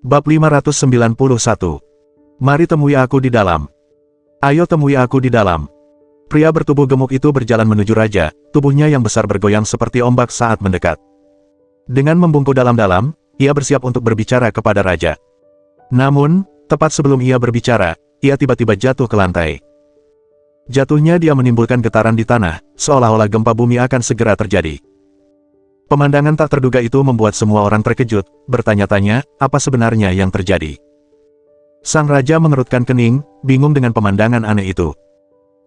Bab 591. Mari temui aku di dalam. Ayo temui aku di dalam. Pria bertubuh gemuk itu berjalan menuju raja, tubuhnya yang besar bergoyang seperti ombak saat mendekat. Dengan membungkuk dalam-dalam, ia bersiap untuk berbicara kepada raja. Namun, tepat sebelum ia berbicara, ia tiba-tiba jatuh ke lantai. Jatuhnya dia menimbulkan getaran di tanah, seolah-olah gempa bumi akan segera terjadi. Pemandangan tak terduga itu membuat semua orang terkejut, bertanya-tanya, apa sebenarnya yang terjadi. Sang raja mengerutkan kening, bingung dengan pemandangan aneh itu.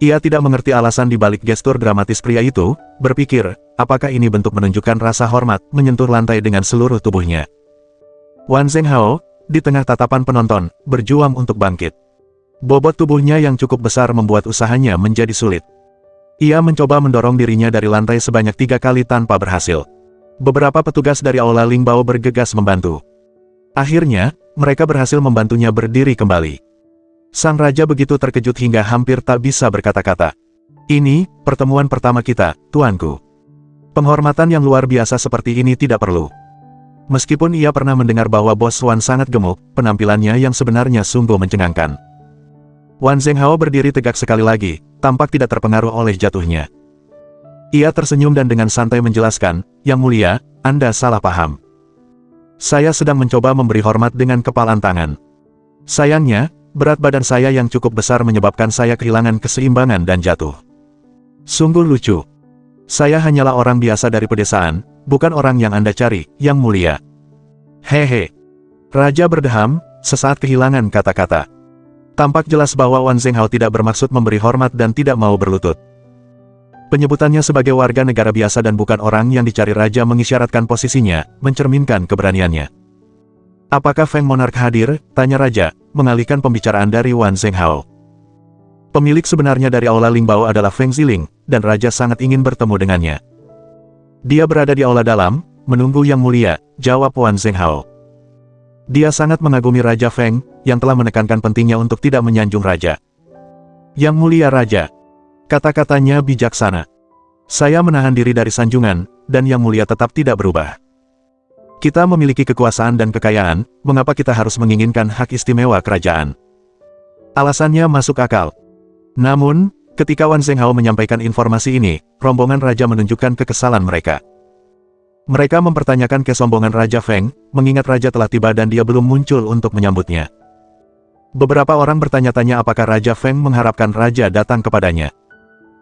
Ia tidak mengerti alasan di balik gestur dramatis pria itu, berpikir, apakah ini bentuk menunjukkan rasa hormat, menyentuh lantai dengan seluruh tubuhnya. Wan Zhenghao, di tengah tatapan penonton, berjuang untuk bangkit. Bobot tubuhnya yang cukup besar membuat usahanya menjadi sulit. Ia mencoba mendorong dirinya dari lantai sebanyak 3 kali tanpa berhasil. Beberapa petugas dari Aula Lingbao bergegas membantu. Akhirnya, mereka berhasil membantunya berdiri kembali. Sang raja begitu terkejut hingga hampir tak bisa berkata-kata. Ini, pertemuan pertama kita, tuanku. Penghormatan yang luar biasa seperti ini tidak perlu. Meskipun ia pernah mendengar bahwa Bos Wan sangat gemuk, penampilannya yang sebenarnya sungguh mencengangkan. Wan Zhenghao berdiri tegak sekali lagi, tampak tidak terpengaruh oleh jatuhnya. Ia tersenyum dan dengan santai menjelaskan, Yang Mulia, Anda salah paham. Saya sedang mencoba memberi hormat dengan kepalan tangan. Sayangnya, berat badan saya yang cukup besar menyebabkan saya kehilangan keseimbangan dan jatuh. Sungguh lucu. Saya hanyalah orang biasa dari pedesaan, bukan orang yang Anda cari, Yang Mulia. Hehe. Raja berdeham, sesaat kehilangan kata-kata. Tampak jelas bahwa Wan Zhenghao tidak bermaksud memberi hormat dan tidak mau berlutut. Penyebutannya sebagai warga negara biasa dan bukan orang yang dicari raja mengisyaratkan posisinya, mencerminkan keberaniannya. Apakah Feng Monarch hadir? Tanya raja, mengalihkan pembicaraan dari Wan Zhenghao. Pemilik sebenarnya dari Aula Lingbao adalah Feng Ziling, dan raja sangat ingin bertemu dengannya. Dia berada di aula dalam, menunggu Yang Mulia, jawab Wan Zhenghao. Dia sangat mengagumi Raja Feng, yang telah menekankan pentingnya untuk tidak menyanjung raja. Yang Mulia Raja. Kata-katanya bijaksana. Saya menahan diri dari sanjungan, dan Yang Mulia tetap tidak berubah. Kita memiliki kekuasaan dan kekayaan, mengapa kita harus menginginkan hak istimewa kerajaan? Alasannya masuk akal. Namun, ketika Wan Zhenghao menyampaikan informasi ini, rombongan raja menunjukkan kekesalan mereka. Mereka mempertanyakan kesombongan Raja Feng, mengingat raja telah tiba dan dia belum muncul untuk menyambutnya. Beberapa orang bertanya-tanya apakah Raja Feng mengharapkan raja datang kepadanya.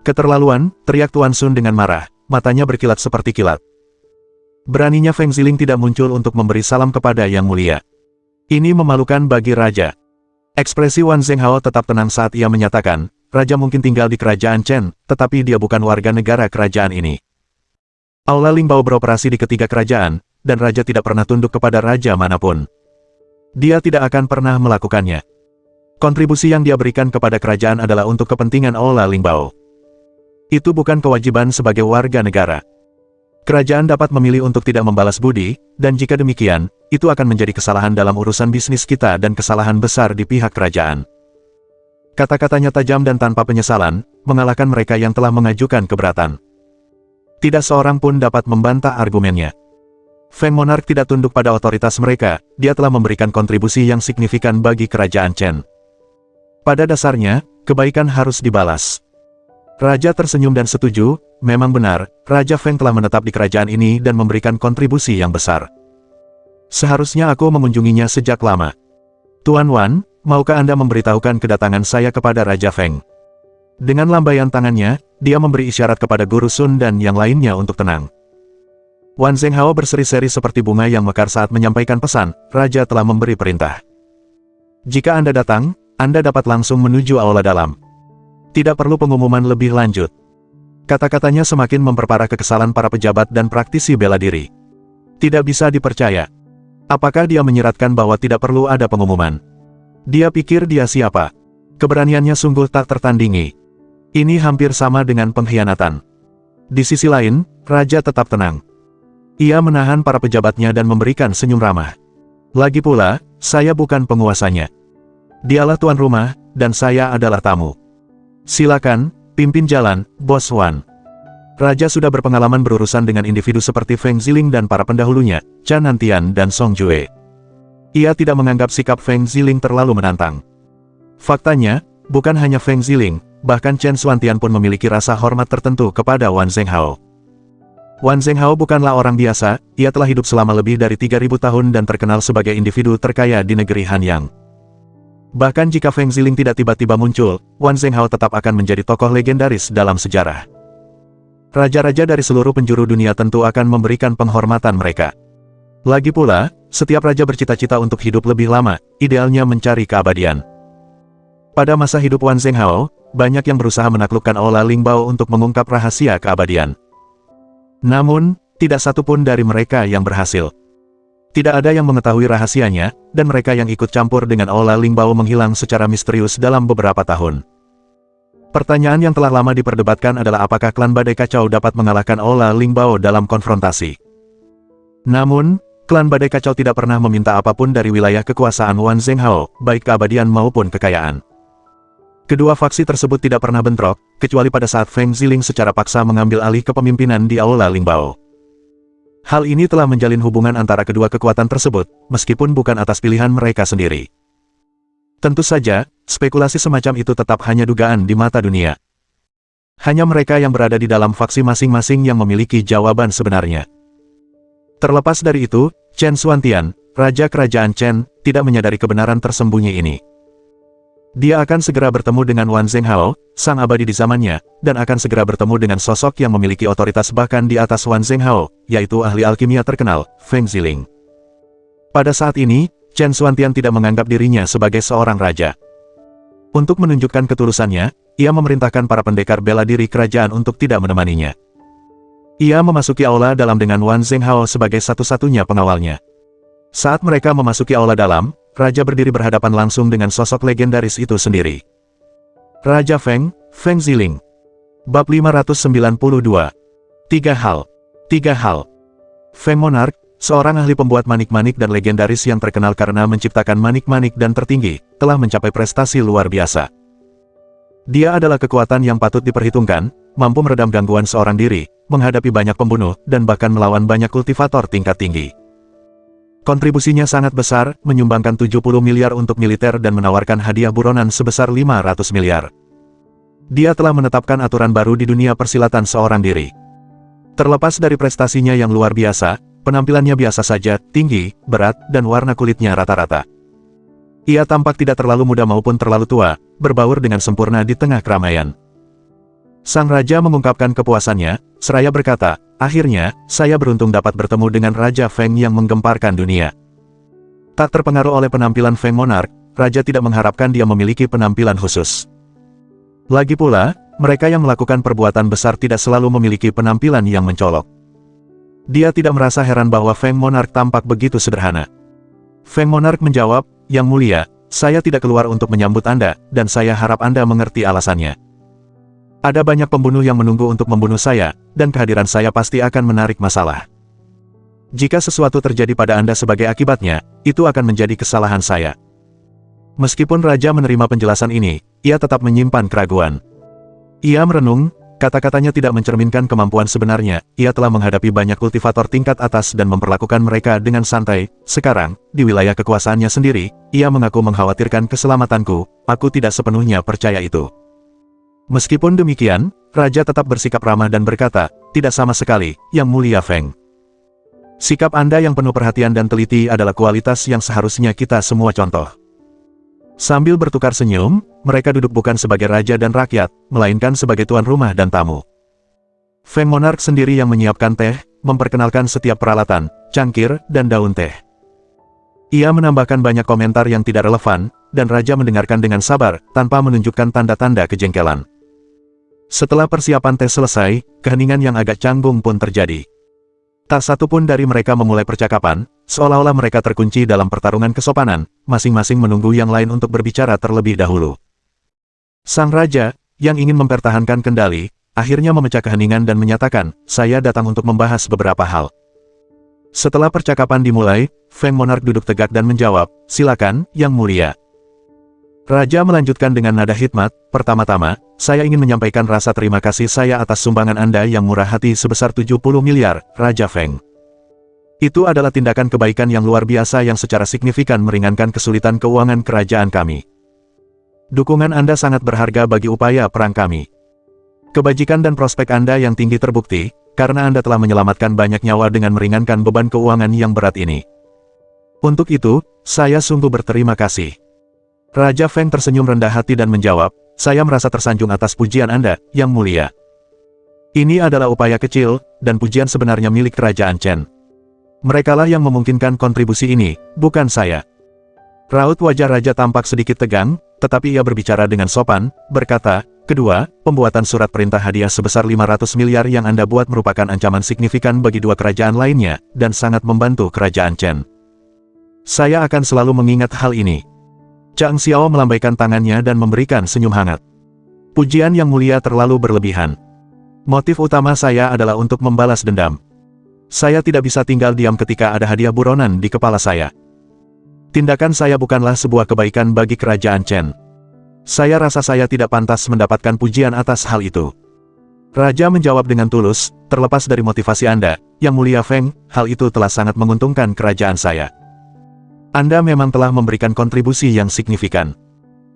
Keterlaluan, teriak Tuan Sun dengan marah, matanya berkilat seperti kilat. Beraninya Feng Ziling tidak muncul untuk memberi salam kepada Yang Mulia. Ini memalukan bagi raja. Ekspresi Wan Zhenghao tetap tenang saat ia menyatakan, raja mungkin tinggal di kerajaan Chen, tetapi dia bukan warga negara kerajaan ini. Aula Lingbao beroperasi di ketiga kerajaan, dan raja tidak pernah tunduk kepada raja manapun. Dia tidak akan pernah melakukannya. Kontribusi yang dia berikan kepada kerajaan adalah untuk kepentingan Aula Lingbao. Itu bukan kewajiban sebagai warga negara. Kerajaan dapat memilih untuk tidak membalas budi, dan jika demikian, itu akan menjadi kesalahan dalam urusan bisnis kita dan kesalahan besar di pihak kerajaan. Kata-katanya tajam dan tanpa penyesalan, mengalahkan mereka yang telah mengajukan keberatan. Tidak seorang pun dapat membantah argumennya. Feng Monarch tidak tunduk pada otoritas mereka, dia telah memberikan kontribusi yang signifikan bagi kerajaan Chen. Pada dasarnya, kebaikan harus dibalas. Raja tersenyum dan setuju, memang benar, Raja Feng telah menetap di kerajaan ini dan memberikan kontribusi yang besar. Seharusnya aku mengunjunginya sejak lama. Tuan Wan, maukah Anda memberitahukan kedatangan saya kepada Raja Feng? Dengan lambaian tangannya, dia memberi isyarat kepada Guru Sun dan yang lainnya untuk tenang. Wan Zhenghao berseri-seri seperti bunga yang mekar saat menyampaikan pesan, Raja telah memberi perintah. Jika Anda datang, Anda dapat langsung menuju aula dalam. Tidak perlu pengumuman lebih lanjut. Kata-katanya semakin memperparah kekesalan para pejabat dan praktisi bela diri. Tidak bisa dipercaya. Apakah dia menyiratkan bahwa tidak perlu ada pengumuman? Dia pikir dia siapa? Keberaniannya sungguh tak tertandingi. Ini hampir sama dengan pengkhianatan. Di sisi lain, raja tetap tenang. Ia menahan para pejabatnya dan memberikan senyum ramah. Lagi pula, saya bukan penguasanya. Dialah tuan rumah, dan saya adalah tamu. Silakan, pimpin jalan, Bos Wan. Raja sudah berpengalaman berurusan dengan individu seperti Feng Ziling dan para pendahulunya, Chan Nantian dan Song Jue. Ia tidak menganggap sikap Feng Ziling terlalu menantang. Faktanya, bukan hanya Feng Ziling, bahkan Chen Xuantian pun memiliki rasa hormat tertentu kepada Wan Zhenghao. Wan Zhenghao bukanlah orang biasa, ia telah hidup selama lebih dari 3.000 tahun dan terkenal sebagai individu terkaya di negeri Hanyang. Bahkan jika Feng Ziling tidak tiba-tiba muncul, Wan Zhenghao tetap akan menjadi tokoh legendaris dalam sejarah. Raja-raja dari seluruh penjuru dunia tentu akan memberikan penghormatan mereka. Lagi pula, setiap raja bercita-cita untuk hidup lebih lama, idealnya mencari keabadian. Pada masa hidup Wan Zhenghao, banyak yang berusaha menaklukkan Aula Lingbao untuk mengungkap rahasia keabadian. Namun, tidak satu pun dari mereka yang berhasil. Tidak ada yang mengetahui rahasianya, dan mereka yang ikut campur dengan Aula Lingbao menghilang secara misterius dalam beberapa tahun. Pertanyaan yang telah lama diperdebatkan adalah apakah klan Badai Kacau dapat mengalahkan Aula Lingbao dalam konfrontasi. Namun, klan Badai Kacau tidak pernah meminta apapun dari wilayah kekuasaan Wan Zhenghao, baik keabadian maupun kekayaan. Kedua faksi tersebut tidak pernah bentrok, kecuali pada saat Feng Ziling secara paksa mengambil alih kepemimpinan di Aula Lingbao. Hal ini telah menjalin hubungan antara kedua kekuatan tersebut, meskipun bukan atas pilihan mereka sendiri. Tentu saja, spekulasi semacam itu tetap hanya dugaan di mata dunia. Hanya mereka yang berada di dalam faksi masing-masing yang memiliki jawaban sebenarnya. Terlepas dari itu, Chen Xuantian, Raja Kerajaan Chen, tidak menyadari kebenaran tersembunyi ini. Dia akan segera bertemu dengan Wan Zhenghao, sang abadi di zamannya, dan akan segera bertemu dengan sosok yang memiliki otoritas bahkan di atas Wan Zhenghao, yaitu ahli alkimia terkenal, Feng Ziling. Pada saat ini, Chen Xuantian tidak menganggap dirinya sebagai seorang raja. Untuk menunjukkan ketulusannya, ia memerintahkan para pendekar bela diri kerajaan untuk tidak menemaninya. Ia memasuki aula dalam dengan Wan Zhenghao sebagai satu-satunya pengawalnya. Saat mereka memasuki aula dalam, Raja berdiri berhadapan langsung dengan sosok legendaris itu sendiri. Raja Feng, Feng Ziling. Bab 592. Tiga hal. Feng Monarch, seorang ahli pembuat manik-manik dan legendaris yang terkenal karena menciptakan manik-manik dan tertinggi, telah mencapai prestasi luar biasa. Dia adalah kekuatan yang patut diperhitungkan, mampu meredam gangguan seorang diri, menghadapi banyak pembunuh, dan bahkan melawan banyak kultivator tingkat tinggi. Kontribusinya sangat besar, menyumbangkan 70 miliar untuk militer dan menawarkan hadiah buronan sebesar 500 miliar. Dia telah menetapkan aturan baru di dunia persilatan seorang diri. Terlepas dari prestasinya yang luar biasa, penampilannya biasa saja, tinggi, berat, dan warna kulitnya rata-rata. Ia tampak tidak terlalu muda maupun terlalu tua, berbaur dengan sempurna di tengah keramaian. Sang raja mengungkapkan kepuasannya, seraya berkata, "Akhirnya, saya beruntung dapat bertemu dengan Raja Feng yang menggemparkan dunia." Tak terpengaruh oleh penampilan Feng Monarch, raja tidak mengharapkan dia memiliki penampilan khusus. Lagi pula, mereka yang melakukan perbuatan besar tidak selalu memiliki penampilan yang mencolok. Dia tidak merasa heran bahwa Feng Monarch tampak begitu sederhana. Feng Monarch menjawab, "Yang mulia, saya tidak keluar untuk menyambut Anda, dan saya harap Anda mengerti alasannya. Ada banyak pembunuh yang menunggu untuk membunuh saya, dan kehadiran saya pasti akan menarik masalah. Jika sesuatu terjadi pada Anda sebagai akibatnya, itu akan menjadi kesalahan saya." Meskipun raja menerima penjelasan ini, ia tetap menyimpan keraguan. Ia merenung, kata-katanya tidak mencerminkan kemampuan sebenarnya, ia telah menghadapi banyak kultivator tingkat atas dan memperlakukan mereka dengan santai. Sekarang, di wilayah kekuasaannya sendiri, ia mengaku mengkhawatirkan keselamatanku, aku tidak sepenuhnya percaya itu. Meskipun demikian, raja tetap bersikap ramah dan berkata, "Tidak sama sekali, Yang Mulia Feng. Sikap Anda yang penuh perhatian dan teliti adalah kualitas yang seharusnya kita semua contoh." Sambil bertukar senyum, mereka duduk bukan sebagai raja dan rakyat, melainkan sebagai tuan rumah dan tamu. Feng Monarch sendiri yang menyiapkan teh, memperkenalkan setiap peralatan, cangkir, dan daun teh. Ia menambahkan banyak komentar yang tidak relevan, dan raja mendengarkan dengan sabar, tanpa menunjukkan tanda-tanda kejengkelan. Setelah persiapan teh selesai, keheningan yang agak canggung pun terjadi. Tak satu pun dari mereka memulai percakapan, seolah-olah mereka terkunci dalam pertarungan kesopanan, masing-masing menunggu yang lain untuk berbicara terlebih dahulu. Sang raja, yang ingin mempertahankan kendali, akhirnya memecah keheningan dan menyatakan, "Saya datang untuk membahas beberapa hal." Setelah percakapan dimulai, Feng Monarch duduk tegak dan menjawab, "Silakan, Yang Mulia." Raja melanjutkan dengan nada hikmat, "Pertama-tama, saya ingin menyampaikan rasa terima kasih saya atas sumbangan Anda yang murah hati sebesar 70 miliar, Raja Feng. Itu adalah tindakan kebaikan yang luar biasa yang secara signifikan meringankan kesulitan keuangan kerajaan kami. Dukungan Anda sangat berharga bagi upaya perang kami. Kebajikan dan prospek Anda yang tinggi terbukti, karena Anda telah menyelamatkan banyak nyawa dengan meringankan beban keuangan yang berat ini. Untuk itu, saya sungguh berterima kasih. Raja Feng tersenyum rendah hati dan menjawab, saya merasa tersanjung atas pujian Anda, Yang Mulia. Ini adalah upaya kecil, dan pujian sebenarnya milik Kerajaan Chen. Merekalah yang memungkinkan kontribusi ini, bukan saya. Raut wajah Raja tampak sedikit tegang, tetapi ia berbicara dengan sopan, berkata, kedua, pembuatan surat perintah hadiah sebesar 500 miliar yang Anda buat merupakan ancaman signifikan bagi dua kerajaan lainnya, dan sangat membantu Kerajaan Chen. Saya akan selalu mengingat hal ini. Chang Xiao melambaikan tangannya dan memberikan senyum hangat. Pujian Yang Mulia terlalu berlebihan. Motif utama saya adalah untuk membalas dendam. Saya tidak bisa tinggal diam ketika ada hadiah buronan di kepala saya. Tindakan saya bukanlah sebuah kebaikan bagi Kerajaan Chen. Saya rasa saya tidak pantas mendapatkan pujian atas hal itu. Raja menjawab dengan tulus, terlepas dari motivasi Anda, Yang Mulia Feng, hal itu telah sangat menguntungkan kerajaan saya. Anda memang telah memberikan kontribusi yang signifikan.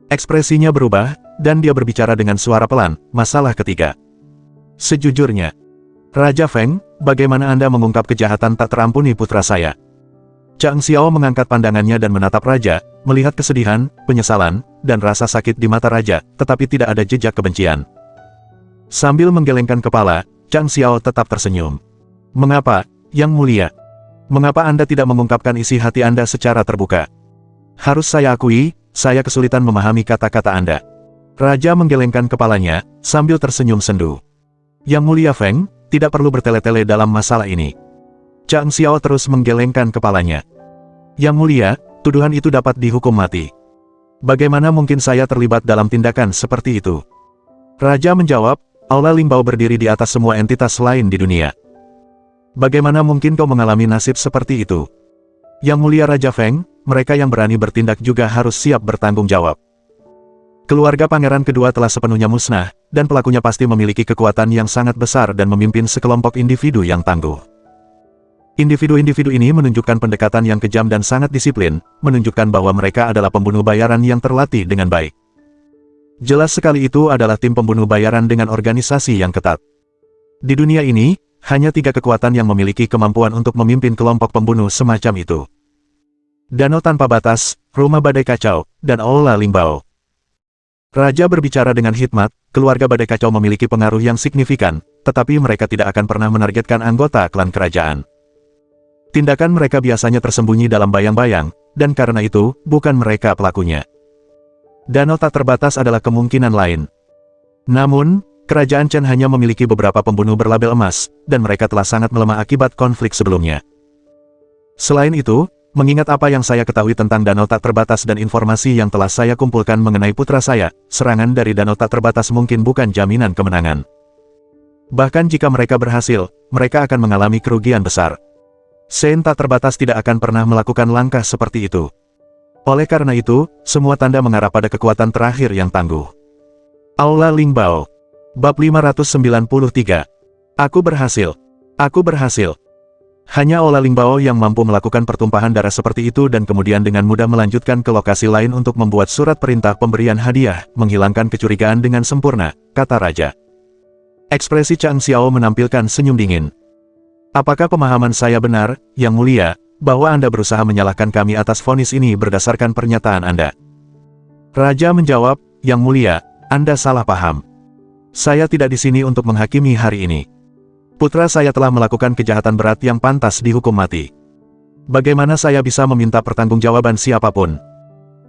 Ekspresinya berubah, dan dia berbicara dengan suara pelan, masalah ketiga. Sejujurnya, Raja Feng, bagaimana Anda mengungkap kejahatan tak terampuni putra saya? Chang Xiao mengangkat pandangannya dan menatap Raja, melihat kesedihan, penyesalan, dan rasa sakit di mata Raja, tetapi tidak ada jejak kebencian. Sambil menggelengkan kepala, Chang Xiao tetap tersenyum. Mengapa, Yang Mulia? Mengapa Anda tidak mengungkapkan isi hati Anda secara terbuka? Harus saya akui, saya kesulitan memahami kata-kata Anda. Raja menggelengkan kepalanya, sambil tersenyum sendu. Yang Mulia Feng, tidak perlu bertele-tele dalam masalah ini. Chang Xiao terus menggelengkan kepalanya. Yang Mulia, tuduhan itu dapat dihukum mati. Bagaimana mungkin saya terlibat dalam tindakan seperti itu? Raja menjawab, Aula Lingbao berdiri di atas semua entitas lain di dunia. Bagaimana mungkin kau mengalami nasib seperti itu? Yang Mulia Raja Feng, mereka yang berani bertindak juga harus siap bertanggung jawab. Keluarga pangeran kedua telah sepenuhnya musnah, dan pelakunya pasti memiliki kekuatan yang sangat besar dan memimpin sekelompok individu yang tangguh. Individu-individu ini menunjukkan pendekatan yang kejam dan sangat disiplin, menunjukkan bahwa mereka adalah pembunuh bayaran yang terlatih dengan baik. Jelas sekali itu adalah tim pembunuh bayaran dengan organisasi yang ketat. Di dunia ini, hanya 3 kekuatan yang memiliki kemampuan untuk memimpin kelompok pembunuh semacam itu. Danau Tanpa Batas, Rumah Badai Kacau, dan Aula Lingbao. Raja berbicara dengan hikmat, keluarga Badai Kacau memiliki pengaruh yang signifikan, tetapi mereka tidak akan pernah menargetkan anggota klan kerajaan. Tindakan mereka biasanya tersembunyi dalam bayang-bayang, dan karena itu, bukan mereka pelakunya. Danau tak terbatas adalah kemungkinan lain. Namun, Kerajaan Chen hanya memiliki beberapa pembunuh berlabel emas, dan mereka telah sangat melemah akibat konflik sebelumnya. Selain itu, mengingat apa yang saya ketahui tentang Danau Tak Terbatas dan informasi yang telah saya kumpulkan mengenai putra saya, serangan dari Danau Tak Terbatas mungkin bukan jaminan kemenangan. Bahkan jika mereka berhasil, mereka akan mengalami kerugian besar. Sen Tak Terbatas tidak akan pernah melakukan langkah seperti itu. Oleh karena itu, semua tanda mengarah pada kekuatan terakhir yang tangguh. Aula Lingbao. Bab 593. Aku berhasil. Aku berhasil. Hanya Aula Lingbao yang mampu melakukan pertumpahan darah seperti itu dan kemudian dengan mudah melanjutkan ke lokasi lain untuk membuat surat perintah pemberian hadiah, menghilangkan kecurigaan dengan sempurna, kata Raja. Ekspresi Chang Xiao menampilkan senyum dingin. Apakah pemahaman saya benar, Yang Mulia, bahwa Anda berusaha menyalahkan kami atas vonis ini berdasarkan pernyataan Anda? Raja menjawab, Yang Mulia, Anda salah paham. Saya tidak di sini untuk menghakimi hari ini. Putra saya telah melakukan kejahatan berat yang pantas dihukum mati. Bagaimana saya bisa meminta pertanggungjawaban siapapun?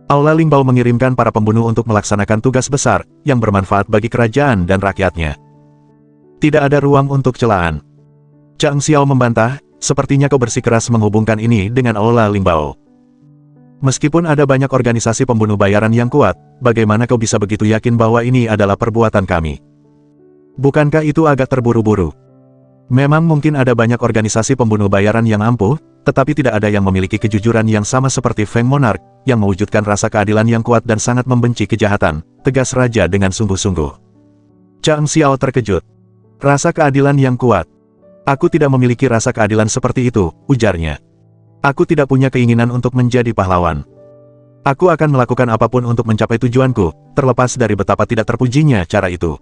Aula Lingbao mengirimkan para pembunuh untuk melaksanakan tugas besar, yang bermanfaat bagi kerajaan dan rakyatnya. Tidak ada ruang untuk celaan. Chang Xiao membantah, sepertinya kau bersikeras menghubungkan ini dengan Aula Lingbao. Meskipun ada banyak organisasi pembunuh bayaran yang kuat, bagaimana kau bisa begitu yakin bahwa ini adalah perbuatan kami? Bukankah itu agak terburu-buru? Memang mungkin ada banyak organisasi pembunuh bayaran yang ampuh, tetapi tidak ada yang memiliki kejujuran yang sama seperti Feng Monarch, yang mewujudkan rasa keadilan yang kuat dan sangat membenci kejahatan, tegas Raja dengan sungguh-sungguh. Chang Xiao terkejut. Rasa keadilan yang kuat. Aku tidak memiliki rasa keadilan seperti itu, ujarnya. Aku tidak punya keinginan untuk menjadi pahlawan. Aku akan melakukan apapun untuk mencapai tujuanku, terlepas dari betapa tidak terpujinya cara itu.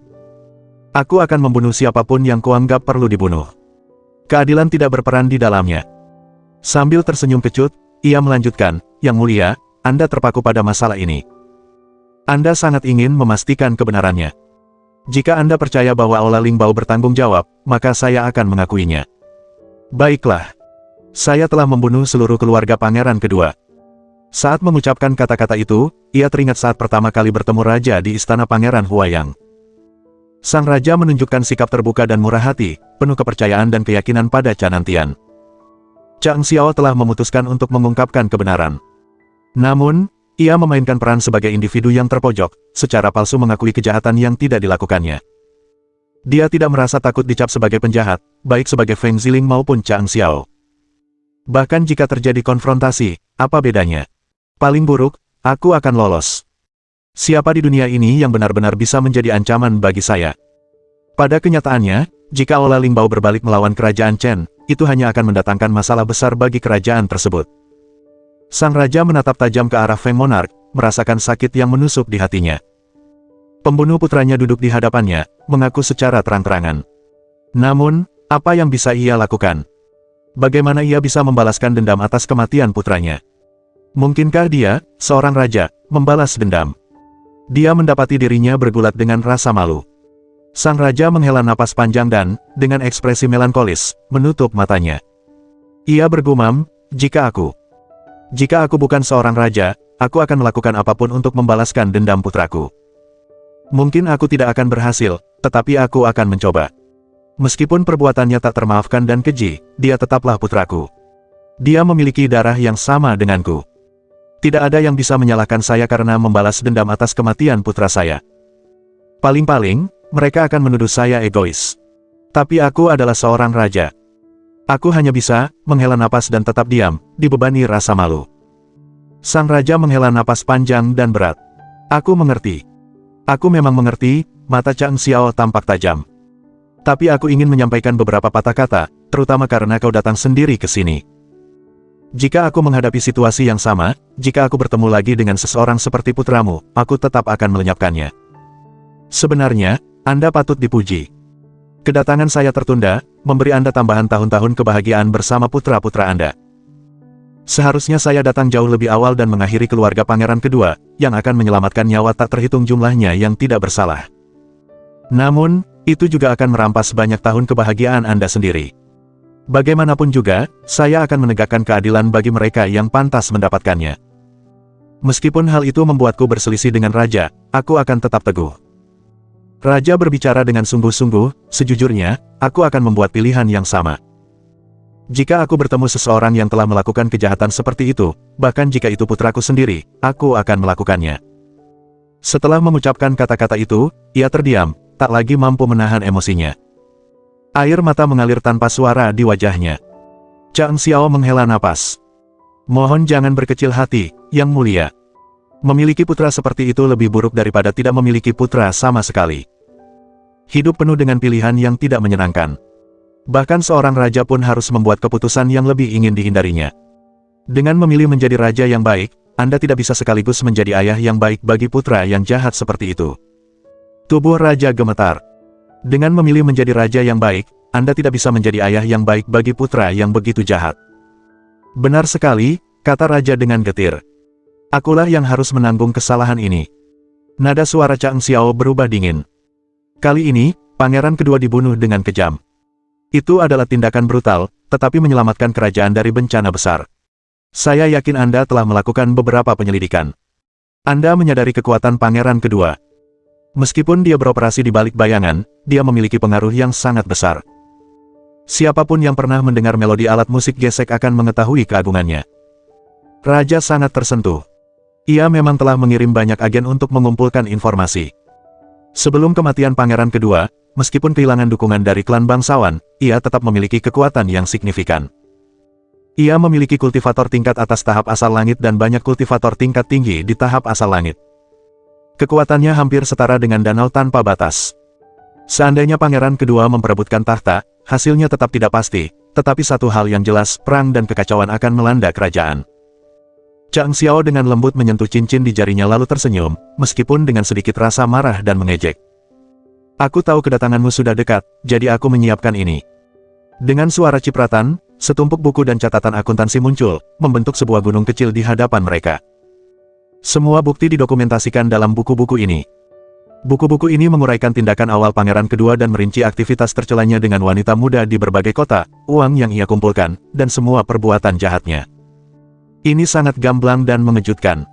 Aku akan membunuh siapapun yang kuanggap perlu dibunuh. Keadilan tidak berperan di dalamnya. Sambil tersenyum kecut, ia melanjutkan, Yang Mulia, Anda terpaku pada masalah ini. Anda sangat ingin memastikan kebenarannya. Jika Anda percaya bahwa Aula Lingbao bertanggung jawab, maka saya akan mengakuinya. Baiklah. Saya telah membunuh seluruh keluarga pangeran kedua. Saat mengucapkan kata-kata itu, ia teringat saat pertama kali bertemu raja di istana Pangeran Huayang. Sang raja menunjukkan sikap terbuka dan murah hati, penuh kepercayaan dan keyakinan pada Canantian. Chang Xiao telah memutuskan untuk mengungkapkan kebenaran. Namun, ia memainkan peran sebagai individu yang terpojok, secara palsu mengakui kejahatan yang tidak dilakukannya. Dia tidak merasa takut dicap sebagai penjahat, baik sebagai Feng Ziling maupun Chang Xiao. Bahkan jika terjadi konfrontasi, apa bedanya? Paling buruk, aku akan lolos. Siapa di dunia ini yang benar-benar bisa menjadi ancaman bagi saya? Pada kenyataannya, jika Aula Lingbao berbalik melawan kerajaan Chen, itu hanya akan mendatangkan masalah besar bagi kerajaan tersebut. Sang raja menatap tajam ke arah Feng Monarch, merasakan sakit yang menusuk di hatinya. Pembunuh putranya duduk di hadapannya, mengaku secara terang-terangan. Namun, apa yang bisa ia lakukan? Bagaimana ia bisa membalaskan dendam atas kematian putranya? Mungkinkah dia, seorang raja, membalas dendam? Dia mendapati dirinya bergulat dengan rasa malu. Sang raja menghela napas panjang dan, dengan ekspresi melankolis, menutup matanya. Ia bergumam, jika aku bukan seorang raja, aku akan melakukan apapun untuk membalaskan dendam putraku. Mungkin aku tidak akan berhasil, tetapi aku akan mencoba. Meskipun perbuatannya tak termaafkan dan keji, dia tetaplah putraku. Dia memiliki darah yang sama denganku. Tidak ada yang bisa menyalahkan saya karena membalas dendam atas kematian putra saya. Paling-paling, mereka akan menuduh saya egois. Tapi aku adalah seorang raja. Aku hanya bisa menghela napas dan tetap diam, dibebani rasa malu. Sang raja menghela napas panjang dan berat. Aku mengerti. Aku memang mengerti, mata Chang Xiao tampak tajam. Tapi aku ingin menyampaikan beberapa patah kata, terutama karena kau datang sendiri ke sini. Jika aku menghadapi situasi yang sama, jika aku bertemu lagi dengan seseorang seperti putramu, aku tetap akan melenyapkannya. Sebenarnya, Anda patut dipuji. Kedatangan saya tertunda, memberi Anda tambahan tahun-tahun kebahagiaan bersama putra-putra Anda. Seharusnya saya datang jauh lebih awal dan mengakhiri keluarga pangeran kedua, yang akan menyelamatkan nyawa tak terhitung jumlahnya yang tidak bersalah. Namun, itu juga akan merampas banyak tahun kebahagiaan Anda sendiri. Bagaimanapun juga, saya akan menegakkan keadilan bagi mereka yang pantas mendapatkannya. Meskipun hal itu membuatku berselisih dengan raja, aku akan tetap teguh. Raja berbicara dengan sungguh-sungguh, sejujurnya, aku akan membuat pilihan yang sama. Jika aku bertemu seseorang yang telah melakukan kejahatan seperti itu, bahkan jika itu putraku sendiri, aku akan melakukannya. Setelah mengucapkan kata-kata itu, ia terdiam, tak lagi mampu menahan emosinya. Air mata mengalir tanpa suara di wajahnya. Chang Xiao menghela napas. Mohon jangan berkecil hati, Yang Mulia. Memiliki putra seperti itu lebih buruk daripada tidak memiliki putra sama sekali. Hidup penuh dengan pilihan yang tidak menyenangkan. Bahkan seorang raja pun harus membuat keputusan yang lebih ingin dihindarinya. Dengan memilih menjadi raja yang baik, Anda tidak bisa sekaligus menjadi ayah yang baik bagi putra yang jahat seperti itu. Tubuh raja gemetar. Dengan memilih menjadi raja yang baik, Anda tidak bisa menjadi ayah yang baik bagi putra yang begitu jahat. Benar sekali, kata raja dengan getir. Akulah yang harus menanggung kesalahan ini. Nada suara Chang Xiao berubah dingin. Kali ini, pangeran kedua dibunuh dengan kejam. Itu adalah tindakan brutal, tetapi menyelamatkan kerajaan dari bencana besar. Saya yakin Anda telah melakukan beberapa penyelidikan. Anda menyadari kekuatan pangeran kedua. Meskipun dia beroperasi di balik bayangan, dia memiliki pengaruh yang sangat besar. Siapapun yang pernah mendengar melodi alat musik gesek akan mengetahui keagungannya. Raja sangat tersentuh. Ia memang telah mengirim banyak agen untuk mengumpulkan informasi. Sebelum kematian pangeran kedua, meskipun kehilangan dukungan dari klan bangsawan, ia tetap memiliki kekuatan yang signifikan. Ia memiliki kultivator tingkat atas tahap asal langit dan banyak kultivator tingkat tinggi di tahap asal langit. Kekuatannya hampir setara dengan danau tanpa batas. Seandainya pangeran kedua memperebutkan tahta, hasilnya tetap tidak pasti, tetapi satu hal yang jelas, perang dan kekacauan akan melanda kerajaan. Chang Xiao dengan lembut menyentuh cincin di jarinya lalu tersenyum, meskipun dengan sedikit rasa marah dan mengejek. Aku tahu kedatanganmu sudah dekat, jadi aku menyiapkan ini. Dengan suara cipratan, setumpuk buku dan catatan akuntansi muncul, membentuk sebuah gunung kecil di hadapan mereka. Semua bukti didokumentasikan dalam buku-buku ini. Buku-buku ini menguraikan tindakan awal pangeran kedua dan merinci aktivitas tercelanya dengan wanita muda di berbagai kota, uang yang ia kumpulkan, dan semua perbuatan jahatnya. Ini sangat gamblang dan mengejutkan.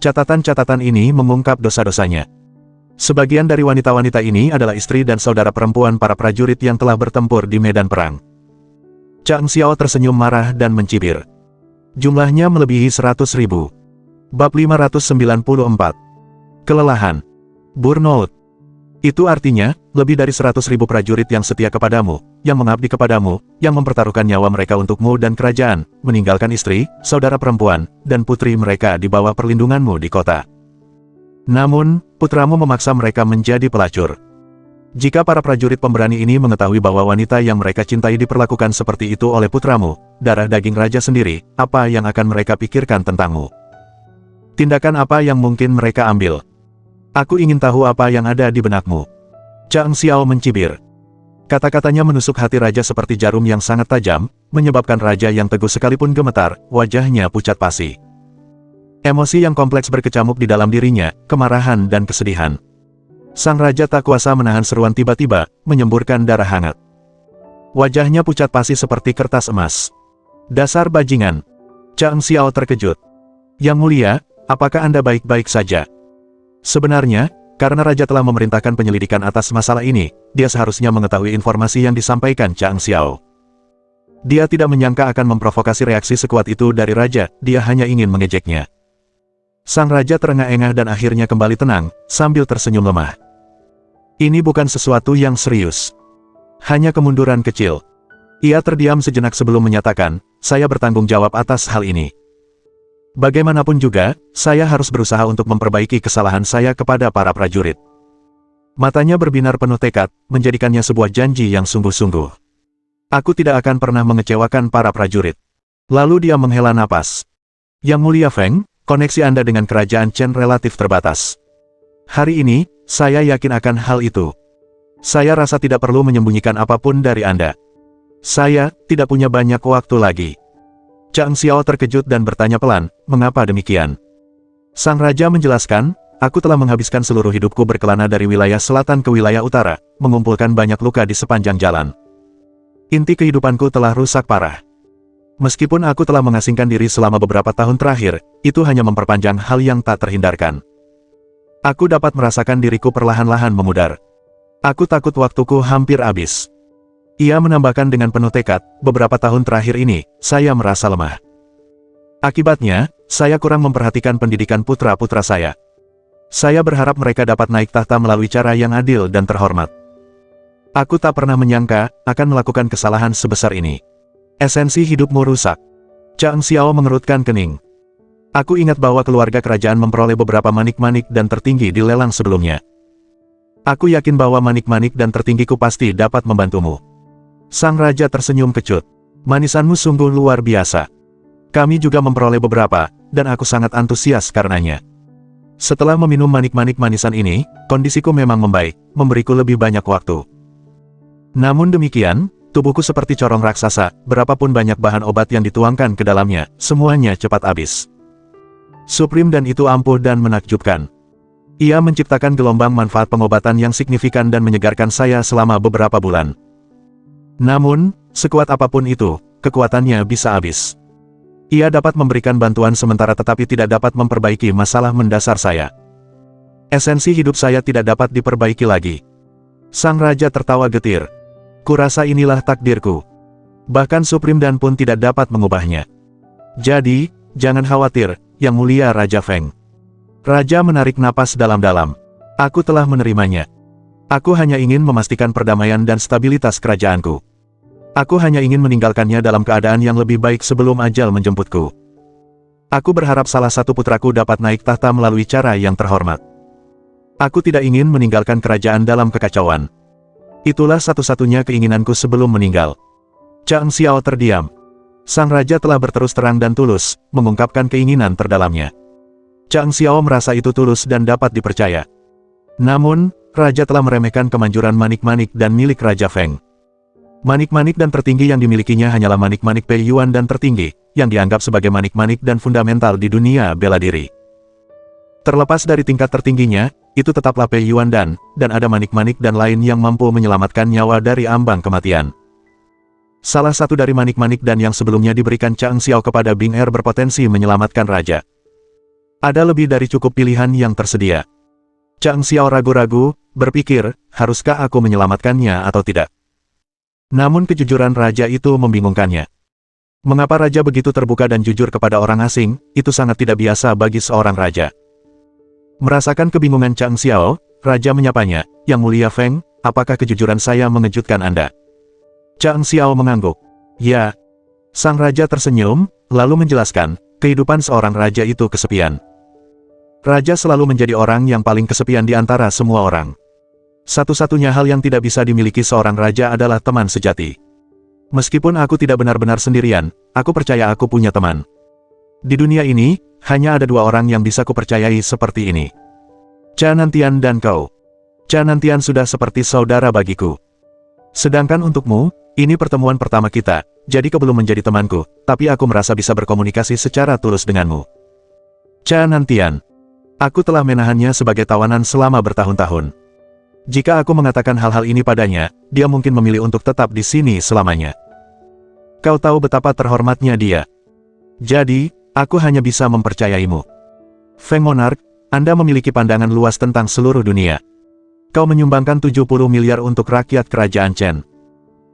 Catatan-catatan ini mengungkap dosa-dosanya. Sebagian dari wanita-wanita ini adalah istri dan saudara perempuan para prajurit yang telah bertempur di medan perang. Chang Xiao tersenyum marah dan mencibir. Jumlahnya melebihi 100.000. Bab 594. Kelelahan. Burnout. Itu artinya, lebih dari 100.000 prajurit yang setia kepadamu, yang mengabdi kepadamu, yang mempertaruhkan nyawa mereka untukmu dan kerajaan, meninggalkan istri, saudara perempuan, dan putri mereka di bawah perlindunganmu di kota. Namun, putramu memaksa mereka menjadi pelacur. Jika para prajurit pemberani ini mengetahui bahwa wanita yang mereka cintai diperlakukan seperti itu oleh putramu, darah daging raja sendiri, apa yang akan mereka pikirkan tentangmu? Tindakan apa yang mungkin mereka ambil? Aku ingin tahu apa yang ada di benakmu. Chang Xiao mencibir. Kata-katanya menusuk hati raja seperti jarum yang sangat tajam, menyebabkan raja yang teguh sekalipun gemetar, wajahnya pucat pasi. Emosi yang kompleks berkecamuk di dalam dirinya, kemarahan dan kesedihan. Sang raja tak kuasa menahan seruan tiba-tiba, menyemburkan darah hangat. Wajahnya pucat pasi seperti kertas emas. Dasar bajingan. Chang Xiao terkejut. Yang mulia, apakah Anda baik-baik saja? Sebenarnya, karena raja telah memerintahkan penyelidikan atas masalah ini, dia seharusnya mengetahui informasi yang disampaikan Chang Xiao. Dia tidak menyangka akan memprovokasi reaksi sekuat itu dari raja, dia hanya ingin mengejeknya. Sang raja terengah-engah dan akhirnya kembali tenang, sambil tersenyum lemah. Ini bukan sesuatu yang serius. Hanya kemunduran kecil. Ia terdiam sejenak sebelum menyatakan, saya bertanggung jawab atas hal ini. Bagaimanapun juga, saya harus berusaha untuk memperbaiki kesalahan saya kepada para prajurit. Matanya berbinar penuh tekad, menjadikannya sebuah janji yang sungguh-sungguh. Aku tidak akan pernah mengecewakan para prajurit. Lalu dia menghela napas. Yang mulia Feng, koneksi Anda dengan kerajaan Chen relatif terbatas. Hari ini, saya yakin akan hal itu. Saya rasa tidak perlu menyembunyikan apapun dari Anda. Saya tidak punya banyak waktu lagi. Chang Xiao terkejut dan bertanya pelan, mengapa demikian? Sang raja menjelaskan, aku telah menghabiskan seluruh hidupku berkelana dari wilayah selatan ke wilayah utara, mengumpulkan banyak luka di sepanjang jalan. Inti kehidupanku telah rusak parah. Meskipun aku telah mengasingkan diri selama beberapa tahun terakhir, itu hanya memperpanjang hal yang tak terhindarkan. Aku dapat merasakan diriku perlahan-lahan memudar. Aku takut waktuku hampir habis. Ia menambahkan dengan penuh tekad, beberapa tahun terakhir ini, saya merasa lemah. Akibatnya, saya kurang memperhatikan pendidikan putra-putra saya. Saya berharap mereka dapat naik tahta melalui cara yang adil dan terhormat. Aku tak pernah menyangka, akan melakukan kesalahan sebesar ini. Esensi hidupmu rusak. Chang Xiao mengerutkan kening. Aku ingat bahwa keluarga kerajaan memperoleh beberapa manik-manik dan tertinggi di lelang sebelumnya. Aku yakin bahwa manik-manik dan tertinggiku pasti dapat membantumu. Sang raja tersenyum kecut. Manisanmu sungguh luar biasa. Kami juga memperoleh beberapa, dan aku sangat antusias karenanya. Setelah meminum manik-manik manisan ini, kondisiku memang membaik, memberiku lebih banyak waktu. Namun demikian, tubuhku seperti corong raksasa, berapapun banyak bahan obat yang dituangkan ke dalamnya, semuanya cepat habis. Suprim dan itu ampuh dan menakjubkan. Ia menciptakan gelombang manfaat pengobatan yang signifikan dan menyegarkan saya selama beberapa bulan. Namun, sekuat apapun itu, kekuatannya bisa habis. Ia dapat memberikan bantuan sementara tetapi tidak dapat memperbaiki masalah mendasar saya. Esensi hidup saya tidak dapat diperbaiki lagi. Sang raja tertawa getir. Kurasa inilah takdirku. Bahkan Suprim dan pun tidak dapat mengubahnya. Jadi, jangan khawatir, Yang Mulia Raja Feng. Raja menarik napas dalam-dalam. Aku telah menerimanya. Aku hanya ingin memastikan perdamaian dan stabilitas kerajaanku. Aku hanya ingin meninggalkannya dalam keadaan yang lebih baik sebelum ajal menjemputku. Aku berharap salah satu putraku dapat naik tahta melalui cara yang terhormat. Aku tidak ingin meninggalkan kerajaan dalam kekacauan. Itulah satu-satunya keinginanku sebelum meninggal. Chang Xiao terdiam. Sang raja telah berterus terang dan tulus, mengungkapkan keinginan terdalamnya. Chang Xiao merasa itu tulus dan dapat dipercaya. Namun, raja telah meremehkan kemanjuran manik-manik dan milik Raja Feng. Manik-manik dan tertinggi yang dimilikinya hanyalah manik-manik Pei Yuan dan tertinggi, yang dianggap sebagai manik-manik dan fundamental di dunia bela diri. Terlepas dari tingkat tertingginya, itu tetaplah Pei Yuan dan ada manik-manik dan lain yang mampu menyelamatkan nyawa dari ambang kematian. Salah satu dari manik-manik dan yang sebelumnya diberikan Chang Xiao kepada Bing Er berpotensi menyelamatkan raja. Ada lebih dari cukup pilihan yang tersedia. Chang Xiao ragu-ragu, berpikir, haruskah aku menyelamatkannya atau tidak? Namun kejujuran raja itu membingungkannya. Mengapa raja begitu terbuka dan jujur kepada orang asing, itu sangat tidak biasa bagi seorang raja. Merasakan kebingungan Chang Xiao, raja menyapanya, "Yang Mulia Feng, apakah kejujuran saya mengejutkan Anda?" Chang Xiao mengangguk. "Ya." Sang raja tersenyum, lalu menjelaskan, kehidupan seorang raja itu kesepian. Raja selalu menjadi orang yang paling kesepian di antara semua orang. Satu-satunya hal yang tidak bisa dimiliki seorang raja adalah teman sejati. Meskipun aku tidak benar-benar sendirian, aku percaya aku punya teman. Di dunia ini, hanya ada dua orang yang bisa kupercayai seperti ini. Cha Nantian dan kau. Cha Nantian sudah seperti saudara bagiku. Sedangkan untukmu, ini pertemuan pertama kita, jadi kau belum menjadi temanku, tapi aku merasa bisa berkomunikasi secara tulus denganmu. Cha Nantian. Aku telah menahannya sebagai tawanan selama bertahun-tahun. Jika aku mengatakan hal-hal ini padanya, dia mungkin memilih untuk tetap di sini selamanya. Kau tahu betapa terhormatnya dia. Jadi, aku hanya bisa mempercayaimu. Feng Monarch, Anda memiliki pandangan luas tentang seluruh dunia. Kau menyumbangkan 70 miliar untuk rakyat kerajaan Chen.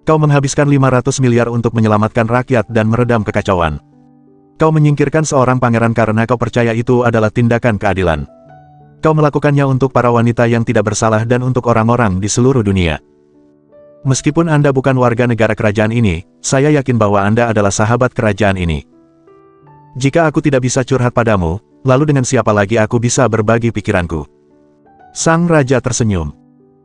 Kau menghabiskan 500 miliar untuk menyelamatkan rakyat dan meredam kekacauan. Kau menyingkirkan seorang pangeran karena kau percaya itu adalah tindakan keadilan. Kau melakukannya untuk para wanita yang tidak bersalah dan untuk orang-orang di seluruh dunia. Meskipun Anda bukan warga negara kerajaan ini, saya yakin bahwa Anda adalah sahabat kerajaan ini. Jika aku tidak bisa curhat padamu, lalu dengan siapa lagi aku bisa berbagi pikiranku? Sang raja tersenyum.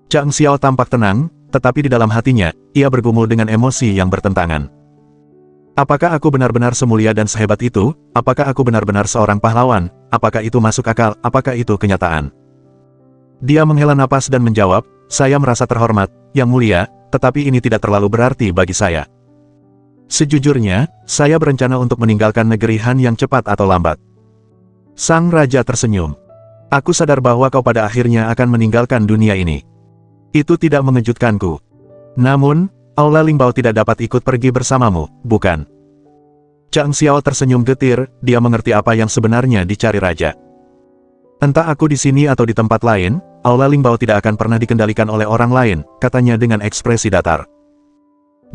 Chang Xiao tampak tenang, tetapi di dalam hatinya, ia bergumul dengan emosi yang bertentangan. Apakah aku benar-benar semulia dan sehebat itu? Apakah aku benar-benar seorang pahlawan? Apakah itu masuk akal? Apakah itu kenyataan? Dia menghela napas dan menjawab, "Saya merasa terhormat, Yang Mulia, tetapi ini tidak terlalu berarti bagi saya. Sejujurnya, saya berencana untuk meninggalkan negeri Han yang cepat atau lambat." Sang raja tersenyum. "Aku sadar bahwa kau pada akhirnya akan meninggalkan dunia ini. Itu tidak mengejutkanku. Namun, Aula Lingbao tidak dapat ikut pergi bersamamu, bukan?" Chang Xiao tersenyum getir, dia mengerti apa yang sebenarnya dicari raja. "Entah aku di sini atau di tempat lain, Aula Lingbao tidak akan pernah dikendalikan oleh orang lain," katanya dengan ekspresi datar.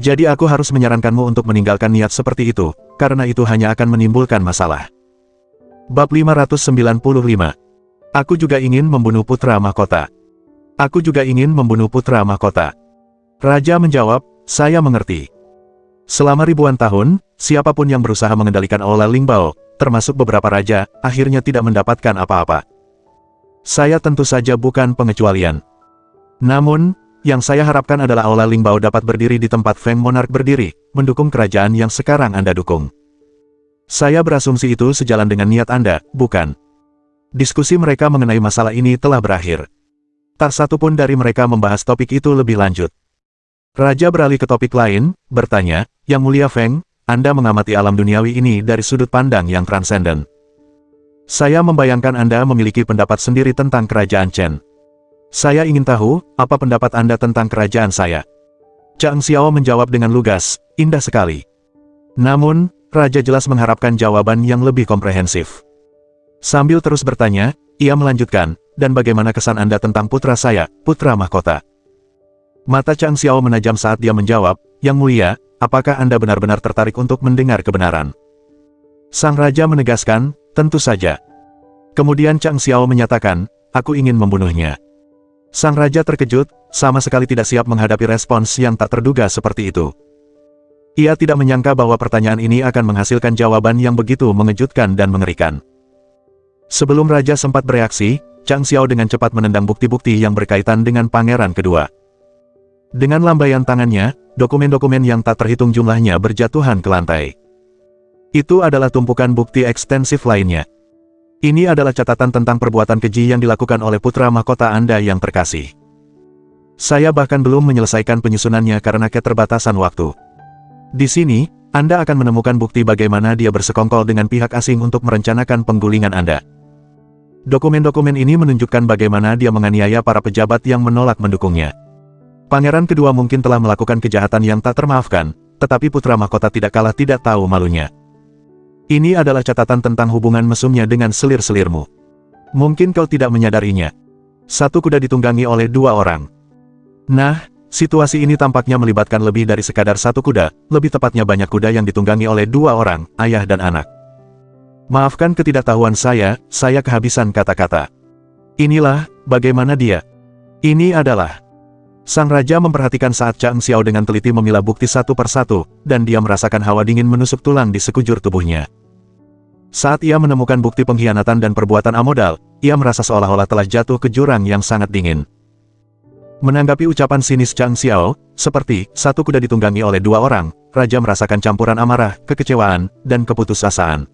"Jadi aku harus menyarankanmu untuk meninggalkan niat seperti itu, karena itu hanya akan menimbulkan masalah." Bab 595. Aku juga ingin membunuh putra mahkota. Aku juga ingin membunuh putra mahkota. Raja menjawab, "Saya mengerti. Selama ribuan tahun, siapapun yang berusaha mengendalikan Aula Lingbao, termasuk beberapa raja, akhirnya tidak mendapatkan apa-apa. Saya tentu saja bukan pengecualian. Namun, yang saya harapkan adalah Aula Lingbao dapat berdiri di tempat Feng Monarch berdiri, mendukung kerajaan yang sekarang Anda dukung. Saya berasumsi itu sejalan dengan niat Anda, bukan?" Diskusi mereka mengenai masalah ini telah berakhir. Tak satu pun dari mereka membahas topik itu lebih lanjut. Raja beralih ke topik lain, bertanya, "Yang Mulia Feng, Anda mengamati alam duniawi ini dari sudut pandang yang transenden. Saya membayangkan Anda memiliki pendapat sendiri tentang kerajaan Chen. Saya ingin tahu, apa pendapat Anda tentang kerajaan saya?" Chang Xiao menjawab dengan lugas, "Indah sekali." Namun, Raja jelas mengharapkan jawaban yang lebih komprehensif. Sambil terus bertanya, ia melanjutkan, "Dan bagaimana kesan Anda tentang putra saya, putra mahkota?" Mata Chang Xiao menajam saat dia menjawab, "Yang Mulia, apakah Anda benar-benar tertarik untuk mendengar kebenaran?" Sang raja menegaskan, "Tentu saja." Kemudian Chang Xiao menyatakan, "Aku ingin membunuhnya." Sang raja terkejut, sama sekali tidak siap menghadapi respons yang tak terduga seperti itu. Ia tidak menyangka bahwa pertanyaan ini akan menghasilkan jawaban yang begitu mengejutkan dan mengerikan. Sebelum raja sempat bereaksi, Chang Xiao dengan cepat menendang bukti-bukti yang berkaitan dengan pangeran kedua. Dengan lambaian tangannya, dokumen-dokumen yang tak terhitung jumlahnya berjatuhan ke lantai. Itu adalah tumpukan bukti ekstensif lainnya. Ini adalah catatan tentang perbuatan keji yang dilakukan oleh putra mahkota Anda yang terkasih. Saya bahkan belum menyelesaikan penyusunannya karena keterbatasan waktu. Di sini, Anda akan menemukan bukti bagaimana dia bersekongkol dengan pihak asing untuk merencanakan penggulingan Anda. Dokumen-dokumen ini menunjukkan bagaimana dia menganiaya para pejabat yang menolak mendukungnya. Pangeran kedua mungkin telah melakukan kejahatan yang tak termaafkan, tetapi putra mahkota tidak kalah tidak tahu malunya. Ini adalah catatan tentang hubungan mesumnya dengan selir-selirmu. Mungkin kau tidak menyadarinya. Satu kuda ditunggangi oleh dua orang. Nah, situasi ini tampaknya melibatkan lebih dari sekadar satu kuda, lebih tepatnya banyak kuda yang ditunggangi oleh dua orang, ayah dan anak. Maafkan ketidaktahuan saya kehabisan kata-kata. Inilah, bagaimana dia. Ini adalah... Sang raja memperhatikan saat Chang Xiao dengan teliti memilah bukti satu persatu, dan dia merasakan hawa dingin menusuk tulang di sekujur tubuhnya. Saat ia menemukan bukti pengkhianatan dan perbuatan amodal, ia merasa seolah-olah telah jatuh ke jurang yang sangat dingin. Menanggapi ucapan sinis Chang Xiao, seperti satu kuda ditunggangi oleh dua orang, raja merasakan campuran amarah, kekecewaan, dan keputusasaan.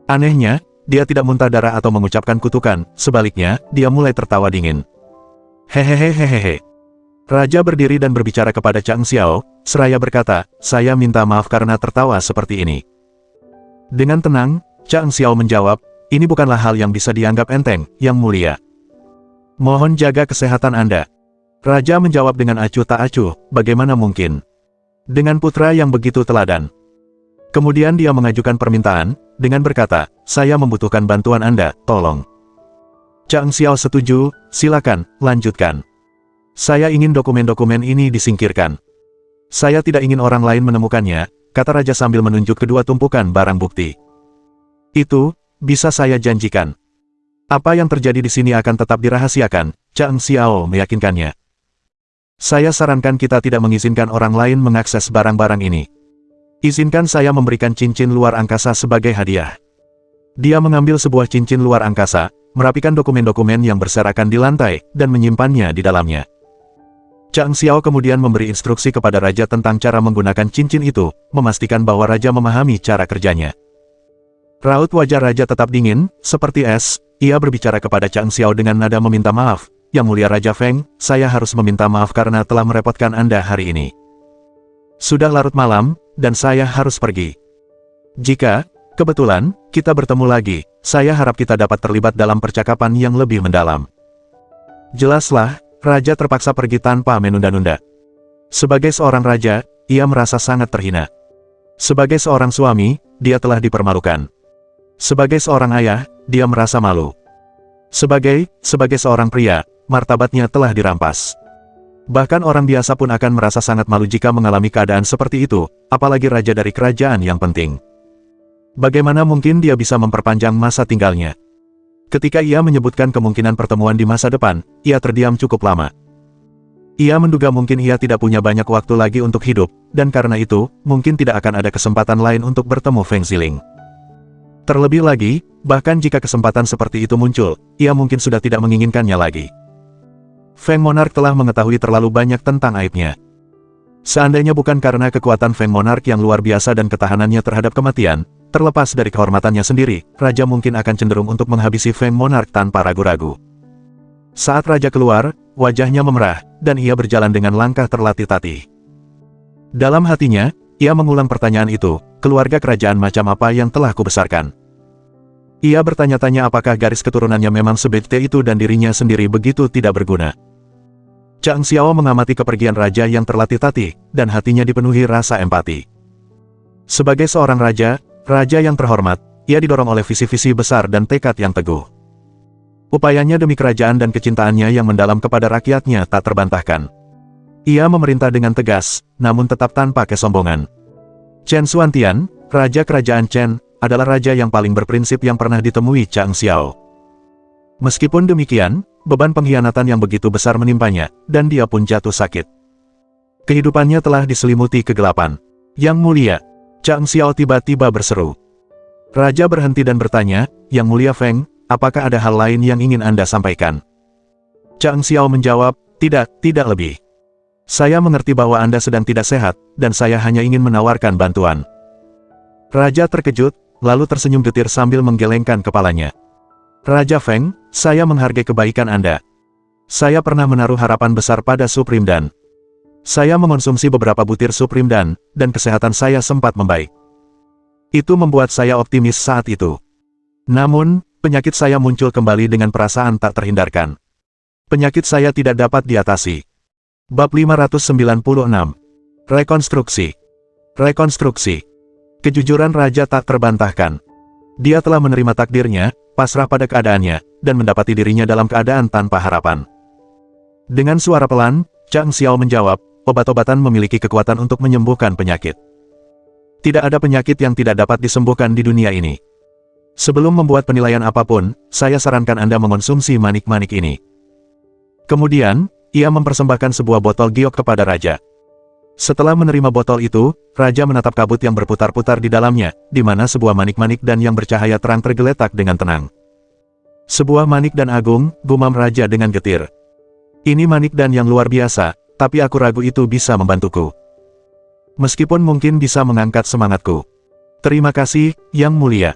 Anehnya, dia tidak muntah darah atau mengucapkan kutukan, sebaliknya, dia mulai tertawa dingin. Hehehehehehe. Raja berdiri dan berbicara kepada Chang Xiao, seraya berkata, saya minta maaf karena tertawa seperti ini. Dengan tenang, Chang Xiao menjawab, ini bukanlah hal yang bisa dianggap enteng, Yang Mulia. Mohon jaga kesehatan Anda. Raja menjawab dengan acuh tak acuh, bagaimana mungkin? Dengan putra yang begitu teladan. Kemudian dia mengajukan permintaan, dengan berkata, saya membutuhkan bantuan Anda, tolong. Chang Xiao setuju, silakan, lanjutkan. Saya ingin dokumen-dokumen ini disingkirkan. Saya tidak ingin orang lain menemukannya, kata raja sambil menunjuk kedua tumpukan barang bukti. Itu, bisa saya janjikan. Apa yang terjadi di sini akan tetap dirahasiakan, Chang Xiao meyakinkannya. Saya sarankan kita tidak mengizinkan orang lain mengakses barang-barang ini. Izinkan saya memberikan cincin luar angkasa sebagai hadiah. Dia mengambil sebuah cincin luar angkasa, merapikan dokumen-dokumen yang berserakan di lantai, dan menyimpannya di dalamnya. Chang Xiao kemudian memberi instruksi kepada raja tentang cara menggunakan cincin itu, memastikan bahwa raja memahami cara kerjanya. Raut wajah raja tetap dingin, seperti es, ia berbicara kepada Chang Xiao dengan nada meminta maaf, Yang Mulia Raja Feng, saya harus meminta maaf karena telah merepotkan Anda hari ini. Sudah larut malam, dan saya harus pergi. Jika, kebetulan, kita bertemu lagi, saya harap kita dapat terlibat dalam percakapan yang lebih mendalam. Jelaslah, raja terpaksa pergi tanpa menunda-nunda. Sebagai seorang raja, ia merasa sangat terhina. Sebagai seorang suami, dia telah dipermalukan. Sebagai seorang ayah, dia merasa malu. Sebagai seorang pria, martabatnya telah dirampas. Bahkan orang biasa pun akan merasa sangat malu jika mengalami keadaan seperti itu, apalagi raja dari kerajaan yang penting. Bagaimana mungkin dia bisa memperpanjang masa tinggalnya? Ketika ia menyebutkan kemungkinan pertemuan di masa depan, ia terdiam cukup lama. Ia menduga mungkin ia tidak punya banyak waktu lagi untuk hidup, dan karena itu, mungkin tidak akan ada kesempatan lain untuk bertemu Feng Ziling. Terlebih lagi, bahkan jika kesempatan seperti itu muncul, ia mungkin sudah tidak menginginkannya lagi. Feng Monarch telah mengetahui terlalu banyak tentang aibnya. Seandainya bukan karena kekuatan Feng Monarch yang luar biasa dan ketahanannya terhadap kematian, terlepas dari kehormatannya sendiri, raja mungkin akan cenderung untuk menghabisi Feng Monarch tanpa ragu-ragu. Saat raja keluar, wajahnya memerah, dan ia berjalan dengan langkah terlatih-tatih. Dalam hatinya, ia mengulang pertanyaan itu, keluarga kerajaan macam apa yang telah kubesarkan? Ia bertanya-tanya apakah garis keturunannya memang sebete itu dan dirinya sendiri begitu tidak berguna. Chang Xiao mengamati kepergian raja yang terlatih-tatih, dan hatinya dipenuhi rasa empati. Sebagai seorang raja yang terhormat, ia didorong oleh visi-visi besar dan tekad yang teguh. Upayanya demi kerajaan dan kecintaannya yang mendalam kepada rakyatnya tak terbantahkan. Ia memerintah dengan tegas, namun tetap tanpa kesombongan. Chen Xuantian, Raja Kerajaan Chen, adalah raja yang paling berprinsip yang pernah ditemui Chang Xiao. Meskipun demikian, beban pengkhianatan yang begitu besar menimpanya, dan dia pun jatuh sakit. Kehidupannya telah diselimuti kegelapan. Yang Mulia, Chang Xiao tiba-tiba berseru. Raja berhenti dan bertanya, Yang Mulia Feng, apakah ada hal lain yang ingin Anda sampaikan? Chang Xiao menjawab, tidak lebih. Saya mengerti bahwa Anda sedang tidak sehat, dan saya hanya ingin menawarkan bantuan. Raja terkejut, lalu tersenyum getir sambil menggelengkan kepalanya. Raja Feng, saya menghargai kebaikan Anda. Saya pernah menaruh harapan besar pada Supreme Dan. Saya mengonsumsi beberapa butir Supreme Dan kesehatan saya sempat membaik. Itu membuat saya optimis saat itu. Namun, penyakit saya muncul kembali dengan perasaan tak terhindarkan. Penyakit saya tidak dapat diatasi. Bab 596. Rekonstruksi. Rekonstruksi. Kejujuran Raja tak terbantahkan. Dia telah menerima takdirnya, pasrah pada keadaannya, dan mendapati dirinya dalam keadaan tanpa harapan. Dengan suara pelan, Chang Xiao menjawab, obat-obatan memiliki kekuatan untuk menyembuhkan penyakit. Tidak ada penyakit yang tidak dapat disembuhkan di dunia ini. Sebelum membuat penilaian apapun, saya sarankan Anda mengonsumsi manik-manik ini. Kemudian, ia mempersembahkan sebuah botol giok kepada Raja. Setelah menerima botol itu, Raja menatap kabut yang berputar-putar di dalamnya, di mana sebuah manik-manik dan yang bercahaya terang tergeletak dengan tenang. Sebuah manik dan agung, gumam Raja dengan getir. Ini manik dan yang luar biasa, tapi aku ragu itu bisa membantuku. Meskipun mungkin bisa mengangkat semangatku. Terima kasih, Yang Mulia.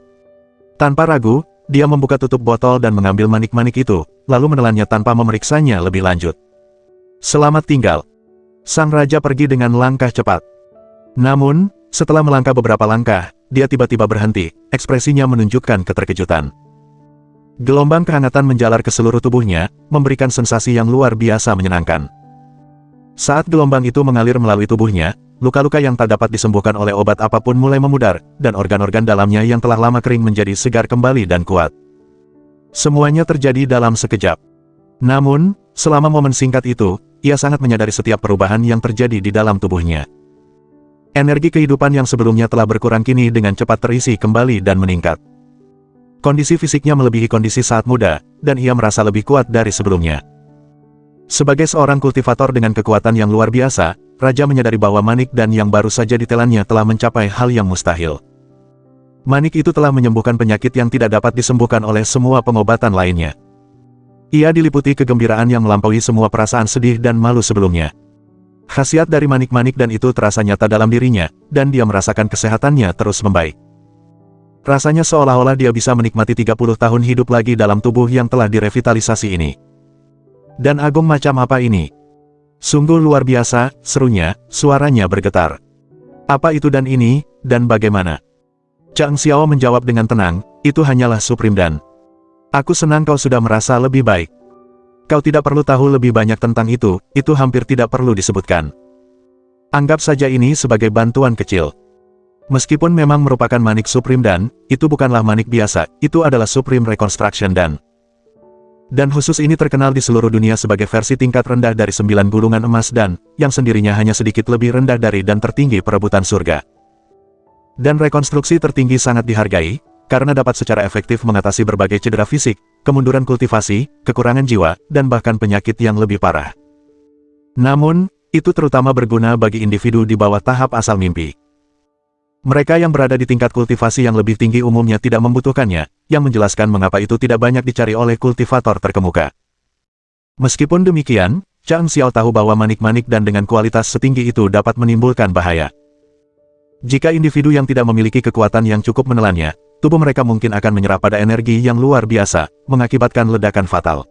Tanpa ragu, dia membuka tutup botol dan mengambil manik-manik itu, lalu menelannya tanpa memeriksanya lebih lanjut. Selamat tinggal. Sang Raja pergi dengan langkah cepat. Namun, setelah melangkah beberapa langkah, dia tiba-tiba berhenti, ekspresinya menunjukkan keterkejutan. Gelombang kehangatan menjalar ke seluruh tubuhnya, memberikan sensasi yang luar biasa menyenangkan. Saat gelombang itu mengalir melalui tubuhnya, luka-luka yang tak dapat disembuhkan oleh obat apapun mulai memudar, dan organ-organ dalamnya yang telah lama kering menjadi segar kembali dan kuat. Semuanya terjadi dalam sekejap. Namun, selama momen singkat itu, ia sangat menyadari setiap perubahan yang terjadi di dalam tubuhnya. Energi kehidupan yang sebelumnya telah berkurang kini dengan cepat terisi kembali dan meningkat. Kondisi fisiknya melebihi kondisi saat muda, dan ia merasa lebih kuat dari sebelumnya. Sebagai seorang kultivator dengan kekuatan yang luar biasa, Raja menyadari bahwa manik dan yang baru saja ditelannya telah mencapai hal yang mustahil. Manik itu telah menyembuhkan penyakit yang tidak dapat disembuhkan oleh semua pengobatan lainnya. Ia diliputi kegembiraan yang melampaui semua perasaan sedih dan malu sebelumnya. Khasiat dari manik-manik dan itu terasa nyata dalam dirinya, dan dia merasakan kesehatannya terus membaik. Rasanya seolah-olah dia bisa menikmati 30 tahun hidup lagi dalam tubuh yang telah direvitalisasi ini. Dan agung macam apa ini? Sungguh luar biasa, serunya, suaranya bergetar. Apa itu dan ini, dan bagaimana? Chang Xiao menjawab dengan tenang, itu hanyalah Supreme Dan. Aku senang kau sudah merasa lebih baik. Kau tidak perlu tahu lebih banyak tentang itu hampir tidak perlu disebutkan. Anggap saja ini sebagai bantuan kecil. Meskipun memang merupakan manik Supreme Dan, itu bukanlah manik biasa, itu adalah Supreme Reconstruction Dan. Dan khusus ini terkenal di seluruh dunia sebagai versi tingkat rendah dari 9 gulungan emas Dan, yang sendirinya hanya sedikit lebih rendah dari dan tertinggi perebutan surga. Dan rekonstruksi tertinggi sangat dihargai, karena dapat secara efektif mengatasi berbagai cedera fisik, kemunduran kultivasi, kekurangan jiwa, dan bahkan penyakit yang lebih parah. Namun, itu terutama berguna bagi individu di bawah tahap asal mimpi. Mereka yang berada di tingkat kultivasi yang lebih tinggi umumnya tidak membutuhkannya, yang menjelaskan mengapa itu tidak banyak dicari oleh kultivator terkemuka. Meskipun demikian, Chang Xiao tahu bahwa manik-manik dan dengan kualitas setinggi itu dapat menimbulkan bahaya. Jika individu yang tidak memiliki kekuatan yang cukup menelannya, tubuh mereka mungkin akan menyerap pada energi yang luar biasa, mengakibatkan ledakan fatal.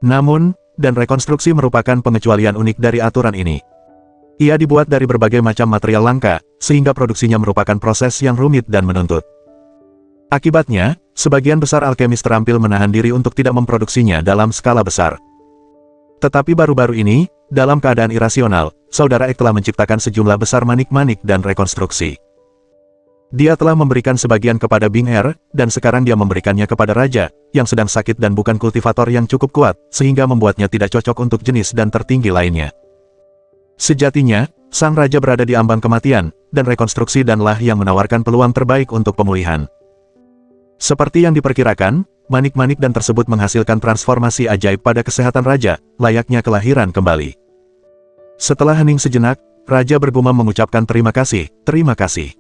Namun, dan rekonstruksi merupakan pengecualian unik dari aturan ini. Ia dibuat dari berbagai macam material langka, sehingga produksinya merupakan proses yang rumit dan menuntut. Akibatnya, sebagian besar alkemis terampil menahan diri untuk tidak memproduksinya dalam skala besar. Tetapi baru-baru ini, dalam keadaan irasional, Saudara Ek telah menciptakan sejumlah besar manik-manik dan rekonstruksi. Dia telah memberikan sebagian kepada Bing Er, dan sekarang dia memberikannya kepada Raja, yang sedang sakit dan bukan kultivator yang cukup kuat, sehingga membuatnya tidak cocok untuk jenis dan tertinggi lainnya. Sejatinya, sang Raja berada di ambang kematian, dan rekonstruksi danlah yang menawarkan peluang terbaik untuk pemulihan. Seperti yang diperkirakan, manik-manik dan tersebut menghasilkan transformasi ajaib pada kesehatan Raja, layaknya kelahiran kembali. Setelah hening sejenak, Raja bergumam mengucapkan terima kasih, terima kasih.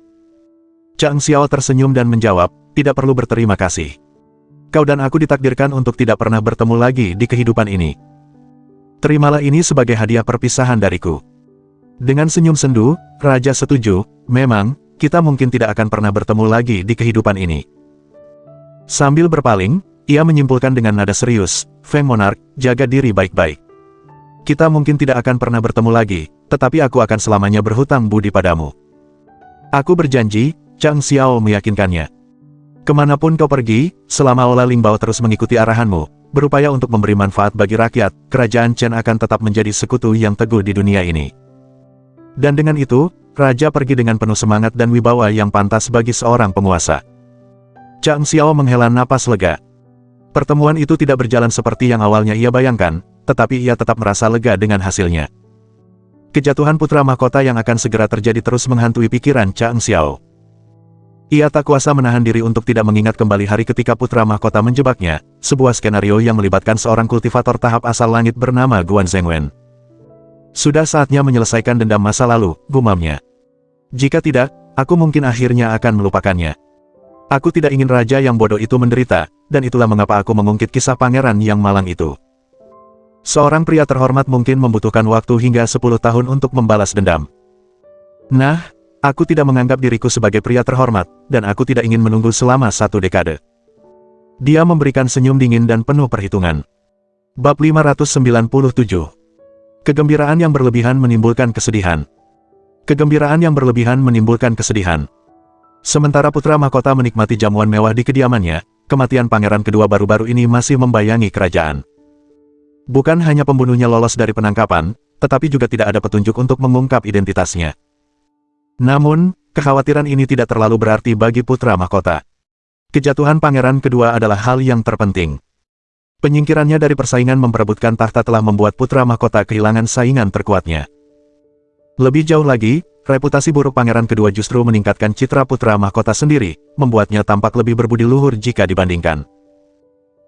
Chang Xiao tersenyum dan menjawab, tidak perlu berterima kasih. Kau dan aku ditakdirkan untuk tidak pernah bertemu lagi di kehidupan ini. Terimalah ini sebagai hadiah perpisahan dariku. Dengan senyum sendu, Raja setuju, memang, kita mungkin tidak akan pernah bertemu lagi di kehidupan ini. Sambil berpaling, ia menyimpulkan dengan nada serius, Feng Monarch, jaga diri baik-baik. Kita mungkin tidak akan pernah bertemu lagi, tetapi aku akan selamanya berhutang budi padamu. Aku berjanji, Chang Xiao meyakinkannya. Kemanapun kau pergi, selama Ola Lingbao terus mengikuti arahanmu, berupaya untuk memberi manfaat bagi rakyat, kerajaan Chen akan tetap menjadi sekutu yang teguh di dunia ini. Dan dengan itu, Raja pergi dengan penuh semangat dan wibawa yang pantas bagi seorang penguasa. Chang Xiao menghela napas lega. Pertemuan itu tidak berjalan seperti yang awalnya ia bayangkan, tetapi ia tetap merasa lega dengan hasilnya. Kejatuhan putra mahkota yang akan segera terjadi terus menghantui pikiran Chang Xiao. Ia tak kuasa menahan diri untuk tidak mengingat kembali hari ketika putra mahkota menjebaknya, sebuah skenario yang melibatkan seorang kultivator tahap asal langit bernama Guan Zhengwen. Sudah saatnya menyelesaikan dendam masa lalu, gumamnya. Jika tidak, aku mungkin akhirnya akan melupakannya. Aku tidak ingin raja yang bodoh itu menderita, dan itulah mengapa aku mengungkit kisah pangeran yang malang itu. Seorang pria terhormat mungkin membutuhkan waktu hingga 10 tahun untuk membalas dendam. Nah, aku tidak menganggap diriku sebagai pria terhormat, dan aku tidak ingin menunggu selama 1 dekade. Dia memberikan senyum dingin dan penuh perhitungan. Bab 597. Kegembiraan yang berlebihan menimbulkan kesedihan. Kegembiraan yang berlebihan menimbulkan kesedihan. Sementara putra mahkota menikmati jamuan mewah di kediamannya, kematian pangeran kedua baru-baru ini masih membayangi kerajaan. Bukan hanya pembunuhnya lolos dari penangkapan, tetapi juga tidak ada petunjuk untuk mengungkap identitasnya. Namun, kekhawatiran ini tidak terlalu berarti bagi putra mahkota. Kejatuhan pangeran kedua adalah hal yang terpenting. Penyingkirannya dari persaingan memperebutkan tahta telah membuat putra mahkota kehilangan saingan terkuatnya. Lebih jauh lagi, reputasi buruk pangeran kedua justru meningkatkan citra putra mahkota sendiri, membuatnya tampak lebih berbudi luhur jika dibandingkan.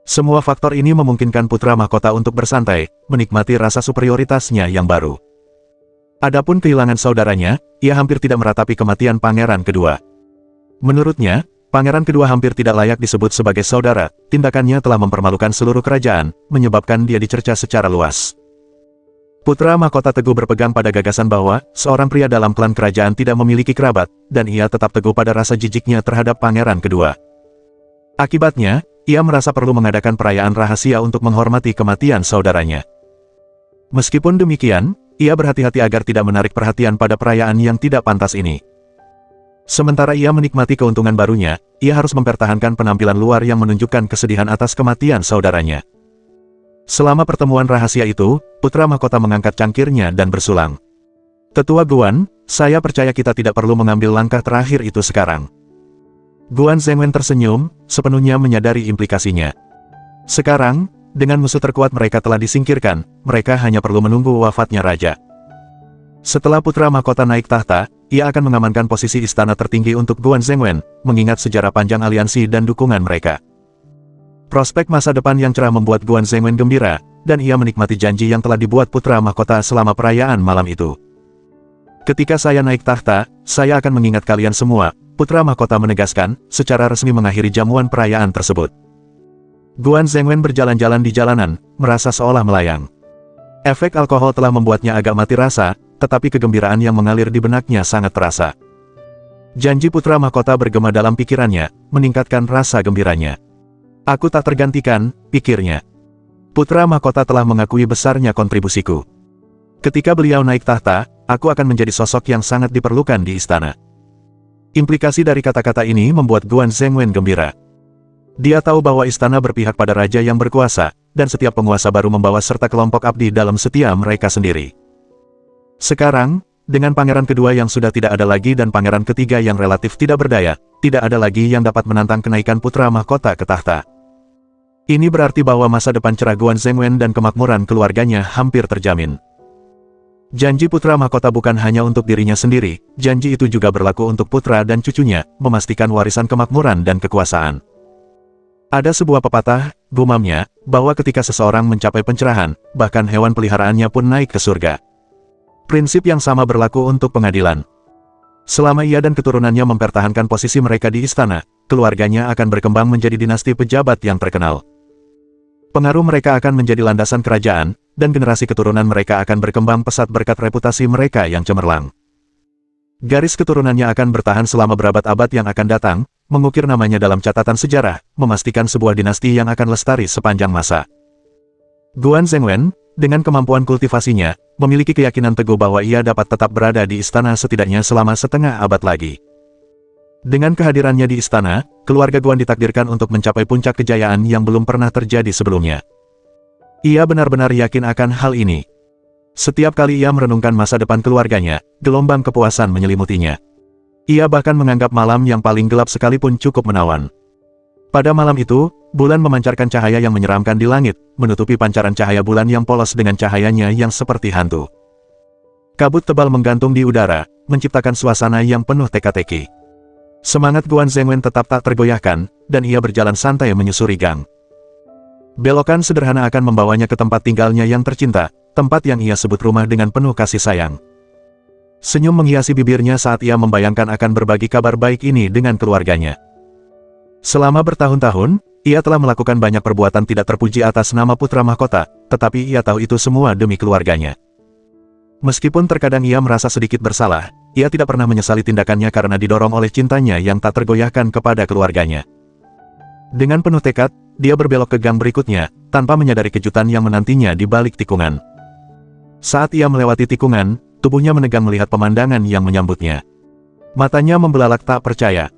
Semua faktor ini memungkinkan putra mahkota untuk bersantai, menikmati rasa superioritasnya yang baru. Adapun kehilangan saudaranya, ia hampir tidak meratapi kematian pangeran kedua. Menurutnya, pangeran kedua hampir tidak layak disebut sebagai saudara, tindakannya telah mempermalukan seluruh kerajaan, menyebabkan dia dicerca secara luas. Putra mahkota teguh berpegang pada gagasan bahwa, seorang pria dalam klan kerajaan tidak memiliki kerabat, dan ia tetap teguh pada rasa jijiknya terhadap pangeran kedua. Akibatnya, ia merasa perlu mengadakan perayaan rahasia untuk menghormati kematian saudaranya. Meskipun demikian, ia berhati-hati agar tidak menarik perhatian pada perayaan yang tidak pantas ini. Sementara ia menikmati keuntungan barunya, ia harus mempertahankan penampilan luar yang menunjukkan kesedihan atas kematian saudaranya. Selama pertemuan rahasia itu, putra mahkota mengangkat cangkirnya dan bersulang. Tetua Guan, saya percaya kita tidak perlu mengambil langkah terakhir itu sekarang. Guan Zhengwen tersenyum, sepenuhnya menyadari implikasinya. Sekarang, dengan musuh terkuat mereka telah disingkirkan, mereka hanya perlu menunggu wafatnya raja. Setelah putra mahkota naik tahta, ia akan mengamankan posisi istana tertinggi untuk Guan Zhengwen, mengingat sejarah panjang aliansi dan dukungan mereka. Prospek masa depan yang cerah membuat Guan Zhengwen gembira, dan ia menikmati janji yang telah dibuat putra mahkota selama perayaan malam itu. Ketika saya naik tahta, saya akan mengingat kalian semua, putra mahkota menegaskan, secara resmi mengakhiri jamuan perayaan tersebut. Guan Zhengwen berjalan-jalan di jalanan, merasa seolah melayang. Efek alkohol telah membuatnya agak mati rasa, tetapi kegembiraan yang mengalir di benaknya sangat terasa. Janji putra mahkota bergema dalam pikirannya, meningkatkan rasa gembiranya. Aku tak tergantikan, pikirnya. Putra mahkota telah mengakui besarnya kontribusiku. Ketika beliau naik tahta, aku akan menjadi sosok yang sangat diperlukan di istana. Implikasi dari kata-kata ini membuat Guan Zhengwen gembira. Dia tahu bahwa istana berpihak pada raja yang berkuasa, dan setiap penguasa baru membawa serta kelompok abdi dalam setia mereka sendiri. Sekarang, dengan pangeran kedua yang sudah tidak ada lagi dan pangeran ketiga yang relatif tidak berdaya, tidak ada lagi yang dapat menantang kenaikan putra mahkota ke tahta. Ini berarti bahwa masa depan cerah Guan Zhengwen dan kemakmuran keluarganya hampir terjamin. Janji putra mahkota bukan hanya untuk dirinya sendiri, janji itu juga berlaku untuk putra dan cucunya, memastikan warisan kemakmuran dan kekuasaan. Ada sebuah pepatah, gumamnya, bahwa ketika seseorang mencapai pencerahan, bahkan hewan peliharaannya pun naik ke surga. Prinsip yang sama berlaku untuk pengadilan. Selama ia dan keturunannya mempertahankan posisi mereka di istana, keluarganya akan berkembang menjadi dinasti pejabat yang terkenal. Pengaruh mereka akan menjadi landasan kerajaan, dan generasi keturunan mereka akan berkembang pesat berkat reputasi mereka yang cemerlang. Garis keturunannya akan bertahan selama berabad-abad yang akan datang, mengukir namanya dalam catatan sejarah, memastikan sebuah dinasti yang akan lestari sepanjang masa. Guan Zhengwen, dengan kemampuan kultivasinya, memiliki keyakinan teguh bahwa ia dapat tetap berada di istana setidaknya selama setengah abad lagi. Dengan kehadirannya di istana, keluarga Guan ditakdirkan untuk mencapai puncak kejayaan yang belum pernah terjadi sebelumnya. Ia benar-benar yakin akan hal ini. Setiap kali ia merenungkan masa depan keluarganya, gelombang kepuasan menyelimutinya. Ia bahkan menganggap malam yang paling gelap sekalipun cukup menawan. Pada malam itu, bulan memancarkan cahaya yang menyeramkan di langit, menutupi pancaran cahaya bulan yang polos dengan cahayanya yang seperti hantu. Kabut tebal menggantung di udara, menciptakan suasana yang penuh teka-teki. Semangat Guan Zhengwen tetap tak tergoyahkan, dan ia berjalan santai menyusuri gang. Belokan sederhana akan membawanya ke tempat tinggalnya yang tercinta, tempat yang ia sebut rumah dengan penuh kasih sayang. Senyum menghiasi bibirnya saat ia membayangkan akan berbagi kabar baik ini dengan keluarganya. Selama bertahun-tahun, ia telah melakukan banyak perbuatan tidak terpuji atas nama putra mahkota, tetapi ia tahu itu semua demi keluarganya. Meskipun terkadang ia merasa sedikit bersalah, ia tidak pernah menyesali tindakannya karena didorong oleh cintanya yang tak tergoyahkan kepada keluarganya. Dengan penuh tekad, dia berbelok ke gang berikutnya, tanpa menyadari kejutan yang menantinya di balik tikungan. Saat ia melewati tikungan, tubuhnya menegang melihat pemandangan yang menyambutnya. Matanya membelalak tak percaya.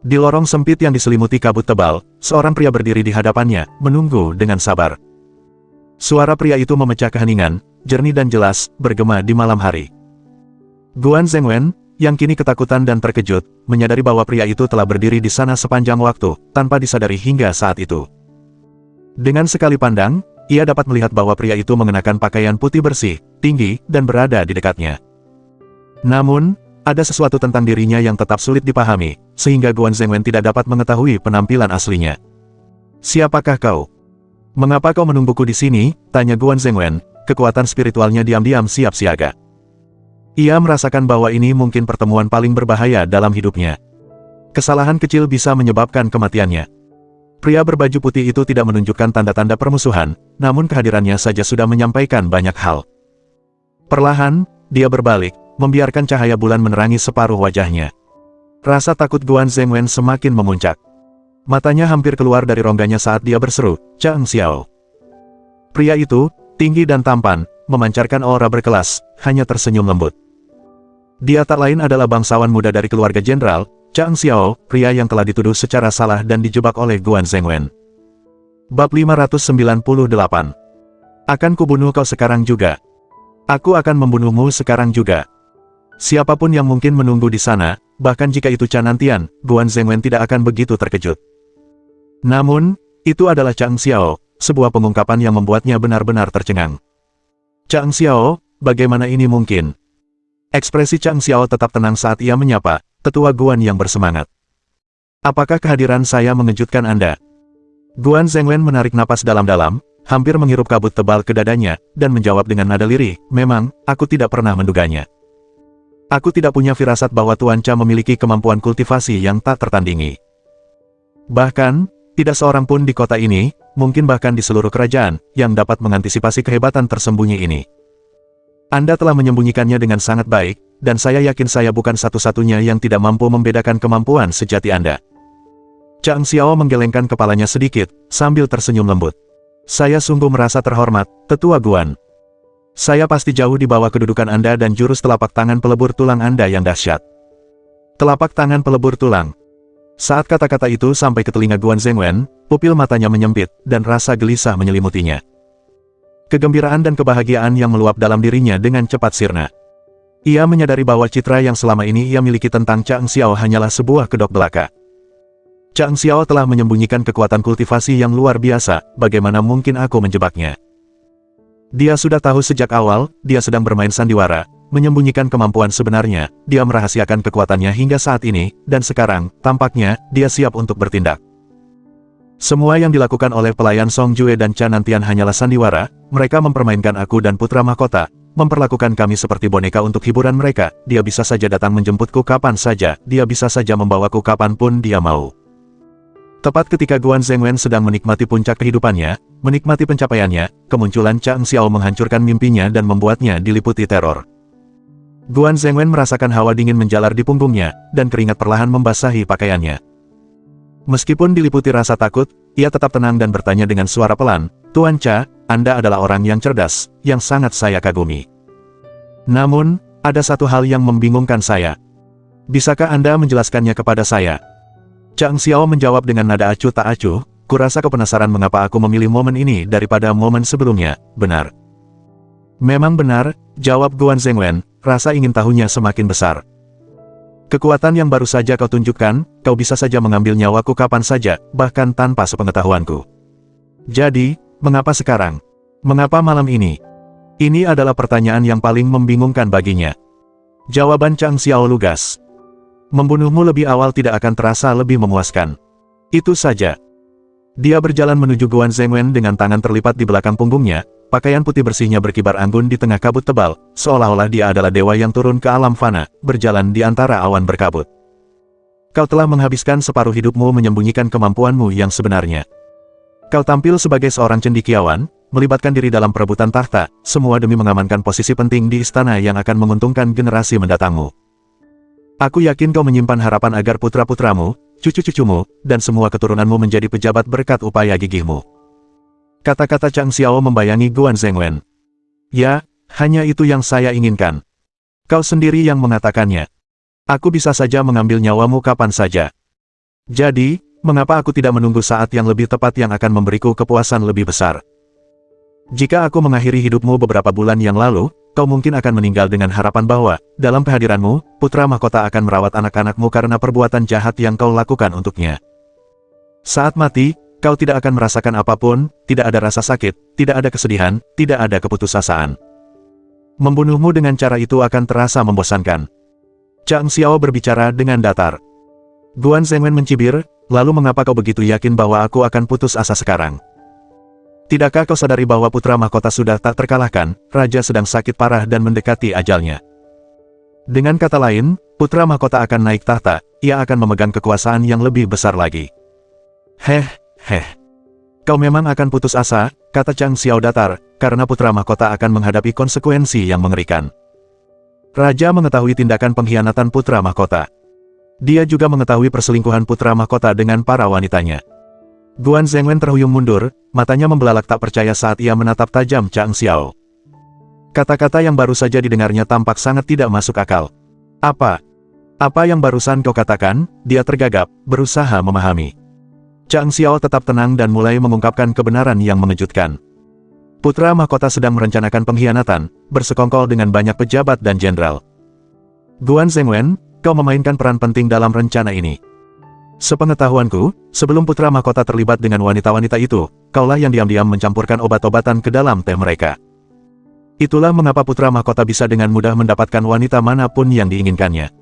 Di lorong sempit yang diselimuti kabut tebal, seorang pria berdiri di hadapannya, menunggu dengan sabar. Suara pria itu memecah keheningan, jernih dan jelas, bergema di malam hari. Guan Zhengwen, yang kini ketakutan dan terkejut, menyadari bahwa pria itu telah berdiri di sana sepanjang waktu, tanpa disadari hingga saat itu. Dengan sekali pandang, ia dapat melihat bahwa pria itu mengenakan pakaian putih bersih, tinggi, dan berada di dekatnya. Namun, ada sesuatu tentang dirinya yang tetap sulit dipahami, sehingga Guan Zhengwen tidak dapat mengetahui penampilan aslinya. "Siapakah kau? Mengapa kau menungguku di sini?" tanya Guan Zhengwen, kekuatan spiritualnya diam-diam siap siaga. Ia merasakan bahwa ini mungkin pertemuan paling berbahaya dalam hidupnya. Kesalahan kecil bisa menyebabkan kematiannya. Pria berbaju putih itu tidak menunjukkan tanda-tanda permusuhan, namun kehadirannya saja sudah menyampaikan banyak hal. Perlahan, dia berbalik, membiarkan cahaya bulan menerangi separuh wajahnya. Rasa takut Guan Zhengwen semakin memuncak. Matanya hampir keluar dari rongganya saat dia berseru, "Chang Xiao." Pria itu, tinggi dan tampan, memancarkan aura berkelas, hanya tersenyum lembut. Dia tak lain adalah bangsawan muda dari keluarga jenderal, Chang Xiao, pria yang telah dituduh secara salah dan dijebak oleh Guan Zhengwen. Bab 598. Akan kubunuh kau sekarang juga. Aku akan membunuhmu sekarang juga. Siapapun yang mungkin menunggu di sana, bahkan jika itu Canantian, Guan Zhengwen tidak akan begitu terkejut. Namun, itu adalah Chang Xiao, sebuah pengungkapan yang membuatnya benar-benar tercengang. "Chang Xiao, bagaimana ini mungkin?" Ekspresi Chang Xiao tetap tenang saat ia menyapa, tetua Guan yang bersemangat. "Apakah kehadiran saya mengejutkan Anda?" Guan Zhengwen menarik napas dalam-dalam, hampir menghirup kabut tebal ke dadanya, dan menjawab dengan nada lirih, "Memang, aku tidak pernah menduganya. Aku tidak punya firasat bahwa Tuan Cha memiliki kemampuan kultivasi yang tak tertandingi. Bahkan, tidak seorang pun di kota ini, mungkin bahkan di seluruh kerajaan, yang dapat mengantisipasi kehebatan tersembunyi ini. Anda telah menyembunyikannya dengan sangat baik, dan saya yakin saya bukan satu-satunya yang tidak mampu membedakan kemampuan sejati Anda." Chang Xiao menggelengkan kepalanya sedikit, sambil tersenyum lembut. "Saya sungguh merasa terhormat, tetua Guan. Saya pasti jauh di bawah kedudukan Anda dan jurus telapak tangan pelebur tulang Anda yang dahsyat." Telapak tangan pelebur tulang. Saat kata-kata itu sampai ke telinga Guan Zhengwen, pupil matanya menyempit, dan rasa gelisah menyelimutinya. Kegembiraan dan kebahagiaan yang meluap dalam dirinya dengan cepat sirna. Ia menyadari bahwa citra yang selama ini ia miliki tentang Chang Xiao hanyalah sebuah kedok belaka. Chang Xiao telah menyembunyikan kekuatan kultivasi yang luar biasa, bagaimana mungkin aku menjebaknya? Dia sudah tahu sejak awal, dia sedang bermain sandiwara, menyembunyikan kemampuan sebenarnya, dia merahasiakan kekuatannya hingga saat ini, dan sekarang, tampaknya, dia siap untuk bertindak. Semua yang dilakukan oleh pelayan Song Jue dan Canantian hanyalah sandiwara, mereka mempermainkan aku dan putra mahkota, memperlakukan kami seperti boneka untuk hiburan mereka, dia bisa saja datang menjemputku kapan saja, dia bisa saja membawaku kapanpun dia mau. Tepat ketika Guan Zhengwen sedang menikmati puncak kehidupannya, menikmati pencapaiannya, kemunculan Chang Xiao menghancurkan mimpinya dan membuatnya diliputi teror. Guan Zhengwen merasakan hawa dingin menjalar di punggungnya, dan keringat perlahan membasahi pakaiannya. Meskipun diliputi rasa takut, ia tetap tenang dan bertanya dengan suara pelan, "Tuan Cha, Anda adalah orang yang cerdas, yang sangat saya kagumi. Namun, ada satu hal yang membingungkan saya. Bisakah Anda menjelaskannya kepada saya?" Chang Xiao menjawab dengan nada acuh tak acuh, "Kurasa kau penasaran mengapa aku memilih momen ini daripada momen sebelumnya, benar?" "Memang benar," jawab Guan Zhengwen, rasa ingin tahunya semakin besar. "Kekuatan yang baru saja kau tunjukkan, kau bisa saja mengambil nyawaku kapan saja, bahkan tanpa sepengetahuanku. Jadi, mengapa sekarang? Mengapa malam ini?" Ini adalah pertanyaan yang paling membingungkan baginya. Jawaban Chang Xiao lugas. "Membunuhmu lebih awal tidak akan terasa lebih memuaskan. Itu saja." Dia berjalan menuju Guan Zhengwen dengan tangan terlipat di belakang punggungnya, pakaian putih bersihnya berkibar anggun di tengah kabut tebal, seolah-olah dia adalah dewa yang turun ke alam fana, berjalan di antara awan berkabut. "Kau telah menghabiskan separuh hidupmu menyembunyikan kemampuanmu yang sebenarnya. Kau tampil sebagai seorang cendekiawan, melibatkan diri dalam perebutan tahta, semua demi mengamankan posisi penting di istana yang akan menguntungkan generasi mendatangmu. Aku yakin kau menyimpan harapan agar putra-putramu, cucu-cucumu, dan semua keturunanmu menjadi pejabat berkat upaya gigihmu." Kata-kata Chang Xiao membayangi Guan Zhengwen. "Ya, hanya itu yang saya inginkan. Kau sendiri yang mengatakannya. Aku bisa saja mengambil nyawamu kapan saja. Jadi, mengapa aku tidak menunggu saat yang lebih tepat yang akan memberiku kepuasan lebih besar? Jika aku mengakhiri hidupmu beberapa bulan yang lalu, kau mungkin akan meninggal dengan harapan bahwa, dalam kehadiranmu, putra mahkota akan merawat anak-anakmu karena perbuatan jahat yang kau lakukan untuknya. Saat mati, kau tidak akan merasakan apapun, tidak ada rasa sakit, tidak ada kesedihan, tidak ada keputusasaan. Membunuhmu dengan cara itu akan terasa membosankan." Chang Xiao berbicara dengan datar. Guan Zhengwen mencibir, "Lalu mengapa kau begitu yakin bahwa aku akan putus asa sekarang? Tidakkah kau sadari bahwa putra mahkota sudah tak terkalahkan, raja sedang sakit parah dan mendekati ajalnya? Dengan kata lain, putra mahkota akan naik tahta, ia akan memegang kekuasaan yang lebih besar lagi." "Heh. Kau memang akan putus asa," kata Chang Xiao datar, "karena putra mahkota akan menghadapi konsekuensi yang mengerikan." Raja mengetahui tindakan pengkhianatan putra mahkota. Dia juga mengetahui perselingkuhan putra mahkota dengan para wanitanya. Guan Zhengwen terhuyung mundur, matanya membelalak tak percaya saat ia menatap tajam Chang Xiao. Kata-kata yang baru saja didengarnya tampak sangat tidak masuk akal. Apa yang barusan kau katakan?" Dia tergagap, berusaha memahami. Chang Xiao tetap tenang dan mulai mengungkapkan kebenaran yang mengejutkan. "Putra mahkota sedang merencanakan pengkhianatan, bersekongkol dengan banyak pejabat dan jenderal. Guan Zhengwen, kau memainkan peran penting dalam rencana ini. Sepengetahuanku, sebelum putra mahkota terlibat dengan wanita-wanita itu, kaulah yang diam-diam mencampurkan obat-obatan ke dalam teh mereka. Itulah mengapa putra mahkota bisa dengan mudah mendapatkan wanita manapun yang diinginkannya.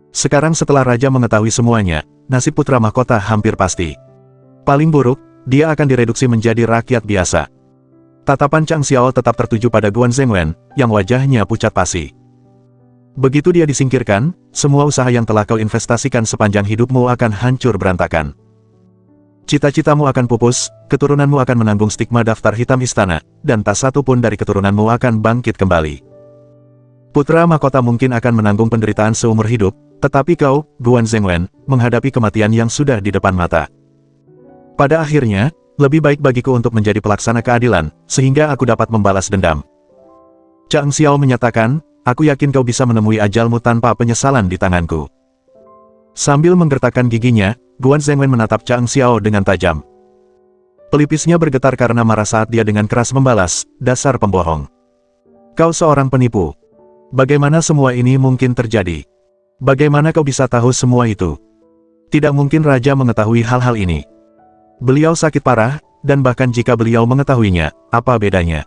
Sekarang setelah raja mengetahui semuanya, nasib putra mahkota hampir pasti. Paling buruk, dia akan direduksi menjadi rakyat biasa." Tatapan Chang Xiao tetap tertuju pada Guan Zhengwen, yang wajahnya pucat pasi. "Begitu dia disingkirkan, semua usaha yang telah kau investasikan sepanjang hidupmu akan hancur berantakan. Cita-citamu akan pupus, keturunanmu akan menanggung stigma daftar hitam istana, dan tak satu pun dari keturunanmu akan bangkit kembali. Putra mahkota mungkin akan menanggung penderitaan seumur hidup, tetapi kau, Guan Zhengwen, menghadapi kematian yang sudah di depan mata. Pada akhirnya, lebih baik bagiku untuk menjadi pelaksana keadilan, sehingga aku dapat membalas dendam." Chang Xiao menyatakan, "Aku yakin kau bisa menemui ajalmu tanpa penyesalan di tanganku." Sambil menggertakkan giginya, Guan Zhengwen menatap Chang Xiao dengan tajam. Pelipisnya bergetar karena marah saat dia dengan keras membalas, "Dasar pembohong. Kau seorang penipu. Bagaimana semua ini mungkin terjadi? Bagaimana kau bisa tahu semua itu? Tidak mungkin raja mengetahui hal-hal ini. Beliau sakit parah, dan bahkan jika beliau mengetahuinya, apa bedanya?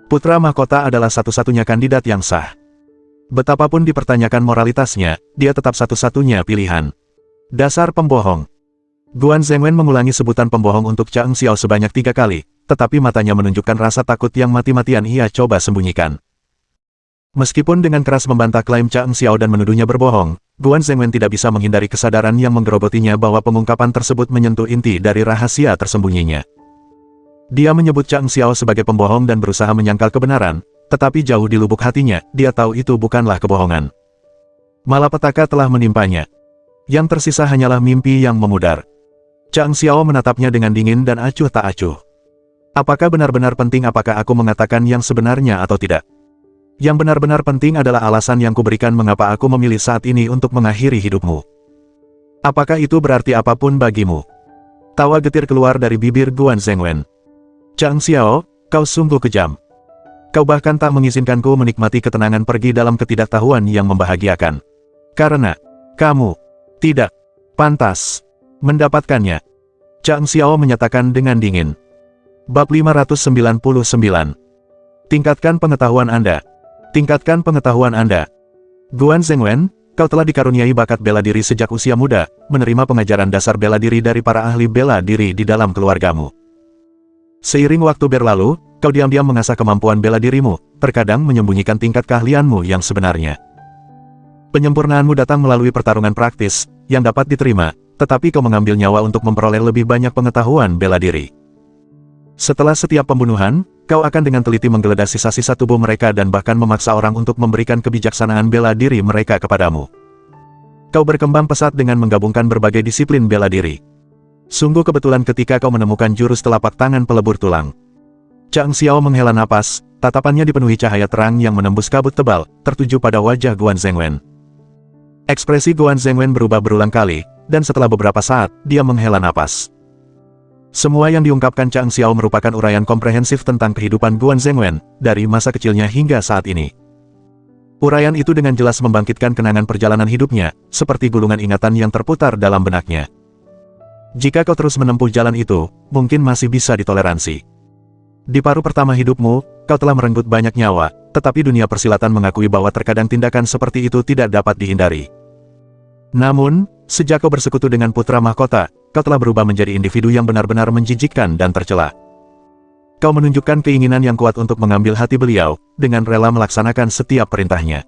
Putra mahkota adalah satu-satunya kandidat yang sah. Betapapun dipertanyakan moralitasnya, dia tetap satu-satunya pilihan. Dasar pembohong." Guan Zhengwen mengulangi sebutan pembohong untuk Chang Xiao sebanyak 3 kali, tetapi matanya menunjukkan rasa takut yang mati-matian ia coba sembunyikan. Meskipun dengan keras membantah klaim Chang Xiao dan menuduhnya berbohong, Guan Zhengwen tidak bisa menghindari kesadaran yang menggerogotinya bahwa pengungkapan tersebut menyentuh inti dari rahasia tersembunyinya. Dia menyebut Chang Xiao sebagai pembohong dan berusaha menyangkal kebenaran, tetapi jauh di lubuk hatinya, dia tahu itu bukanlah kebohongan. Malapetaka telah menimpanya. Yang tersisa hanyalah mimpi yang memudar. Chang Xiao menatapnya dengan dingin dan acuh tak acuh. Apakah benar-benar penting apakah aku mengatakan yang sebenarnya atau tidak? Yang benar-benar penting adalah alasan yang kuberikan mengapa aku memilih saat ini untuk mengakhiri hidupmu. Apakah itu berarti apapun bagimu? Tawa getir keluar dari bibir Guan Zhengwen. Chang Xiao, kau sungguh kejam. Kau bahkan tak mengizinkanku menikmati ketenangan pergi dalam ketidaktahuan yang membahagiakan. Karena kamu tidak pantas mendapatkannya. Chang Xiao menyatakan dengan dingin. Bab 599. Tingkatkan pengetahuan Anda. Tingkatkan pengetahuan Anda. Guan Zhengwen, kau telah dikaruniai bakat bela diri sejak usia muda, menerima pengajaran dasar bela diri dari para ahli bela diri di dalam keluargamu. Seiring waktu berlalu, kau diam-diam mengasah kemampuan bela dirimu, terkadang menyembunyikan tingkat keahlianmu yang sebenarnya. Penyempurnaanmu datang melalui pertarungan praktis, yang dapat diterima, tetapi kau mengambil nyawa untuk memperoleh lebih banyak pengetahuan bela diri. Setelah setiap pembunuhan, kau akan dengan teliti menggeledah sisa-sisa tubuh mereka dan bahkan memaksa orang untuk memberikan kebijaksanaan bela diri mereka kepadamu. Kau berkembang pesat dengan menggabungkan berbagai disiplin bela diri. Sungguh kebetulan ketika kau menemukan jurus telapak tangan pelebur tulang. Chang Xiao menghela napas, tatapannya dipenuhi cahaya terang yang menembus kabut tebal, tertuju pada wajah Guan Zhengwen. Ekspresi Guan Zhengwen berubah berulang kali, dan setelah beberapa saat, dia menghela napas. Semua yang diungkapkan Chang Xiao merupakan uraian komprehensif tentang kehidupan Guan Zhengwen, dari masa kecilnya hingga saat ini. Uraian itu dengan jelas membangkitkan kenangan perjalanan hidupnya, seperti gulungan ingatan yang terputar dalam benaknya. Jika kau terus menempuh jalan itu, mungkin masih bisa ditoleransi. Di paruh pertama hidupmu, kau telah merenggut banyak nyawa, tetapi dunia persilatan mengakui bahwa terkadang tindakan seperti itu tidak dapat dihindari. Namun, sejak kau bersekutu dengan putra mahkota, kau telah berubah menjadi individu yang benar-benar menjijikkan dan tercela. Kau menunjukkan keinginan yang kuat untuk mengambil hati beliau, dengan rela melaksanakan setiap perintahnya.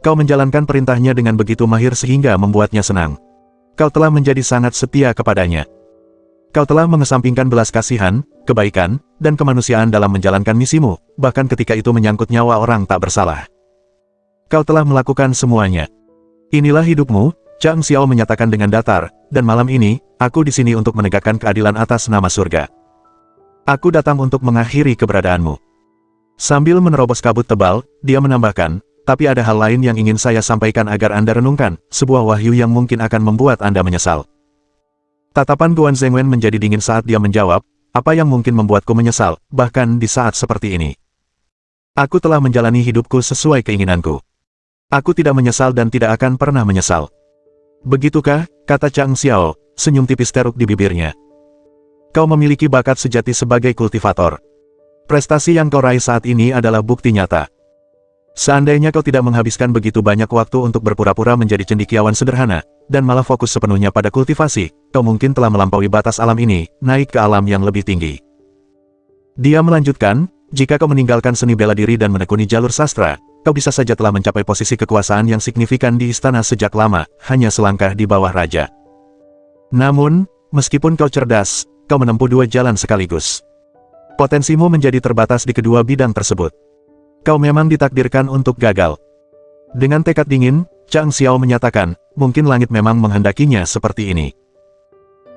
Kau menjalankan perintahnya dengan begitu mahir sehingga membuatnya senang. Kau telah menjadi sangat setia kepadanya. Kau telah mengesampingkan belas kasihan, kebaikan, dan kemanusiaan dalam menjalankan misimu, bahkan ketika itu menyangkut nyawa orang tak bersalah. Kau telah melakukan semuanya. Inilah hidupmu, Chang Xiao menyatakan dengan datar, dan malam ini, aku di sini untuk menegakkan keadilan atas nama surga. Aku datang untuk mengakhiri keberadaanmu. Sambil menerobos kabut tebal, dia menambahkan, tapi ada hal lain yang ingin saya sampaikan agar Anda renungkan, sebuah wahyu yang mungkin akan membuat Anda menyesal. Tatapan Guan Zhengwen menjadi dingin saat dia menjawab, apa yang mungkin membuatku menyesal, bahkan di saat seperti ini. Aku telah menjalani hidupku sesuai keinginanku. Aku tidak menyesal dan tidak akan pernah menyesal. Begitukah, kata Chang Xiao, senyum tipis teruk di bibirnya. Kau memiliki bakat sejati sebagai kultivator. Prestasi yang kau raih saat ini adalah bukti nyata. Seandainya kau tidak menghabiskan begitu banyak waktu untuk berpura-pura menjadi cendekiawan sederhana, dan malah fokus sepenuhnya pada kultivasi, kau mungkin telah melampaui batas alam ini, naik ke alam yang lebih tinggi. Dia melanjutkan, jika kau meninggalkan seni bela diri dan menekuni jalur sastra, kau bisa saja telah mencapai posisi kekuasaan yang signifikan di istana sejak lama, hanya selangkah di bawah raja. Namun, meskipun kau cerdas, kau menempuh dua jalan sekaligus. Potensimu menjadi terbatas di kedua bidang tersebut. Kau memang ditakdirkan untuk gagal. Dengan tekad dingin, Chang Xiao menyatakan, mungkin langit memang menghendakinya seperti ini.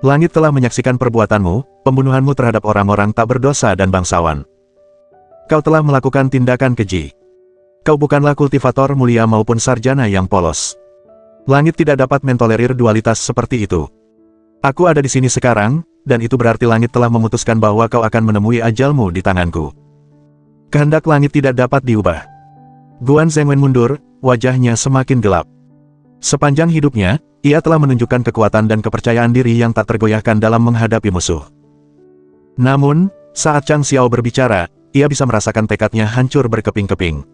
Langit telah menyaksikan perbuatanmu, pembunuhanmu terhadap orang-orang tak berdosa dan bangsawan. Kau telah melakukan tindakan keji. Kau bukanlah kultivator mulia maupun sarjana yang polos. Langit tidak dapat mentolerir dualitas seperti itu. Aku ada di sini sekarang, dan itu berarti langit telah memutuskan bahwa kau akan menemui ajalmu di tanganku. Kehendak langit tidak dapat diubah. Guan Zhengwen mundur, wajahnya semakin gelap. Sepanjang hidupnya, ia telah menunjukkan kekuatan dan kepercayaan diri yang tak tergoyahkan dalam menghadapi musuh. Namun, saat Chang Xiao berbicara, ia bisa merasakan tekadnya hancur berkeping-keping.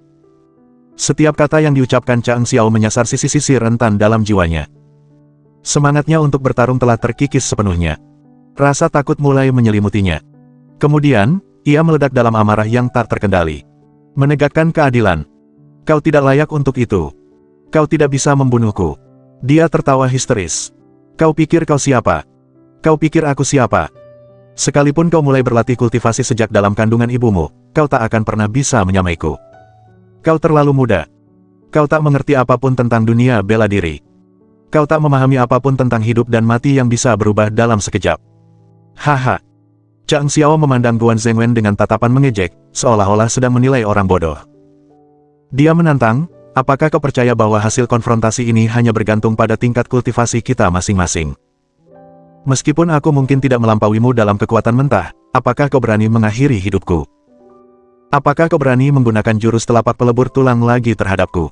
Setiap kata yang diucapkan Chang Xiao menyasar sisi-sisi rentan dalam jiwanya. Semangatnya untuk bertarung telah terkikis sepenuhnya. Rasa takut mulai menyelimutinya. Kemudian, ia meledak dalam amarah yang tak terkendali. Menegakkan keadilan. Kau tidak layak untuk itu. Kau tidak bisa membunuhku. Dia tertawa histeris. Kau pikir kau siapa? Kau pikir aku siapa? Sekalipun kau mulai berlatih kultivasi sejak dalam kandungan ibumu, kau tak akan pernah bisa menyamaiku. Kau terlalu muda. Kau tak mengerti apapun tentang dunia bela diri. Kau tak memahami apapun tentang hidup dan mati yang bisa berubah dalam sekejap. Haha. Chang Xiao memandang Guan Zhengwen dengan tatapan mengejek, seolah-olah sedang menilai orang bodoh. Dia menantang, apakah kau percaya bahwa hasil konfrontasi ini hanya bergantung pada tingkat kultivasi kita masing-masing? Meskipun aku mungkin tidak melampauimu dalam kekuatan mentah, apakah kau berani mengakhiri hidupku? Apakah kau berani menggunakan jurus telapak pelebur tulang lagi terhadapku?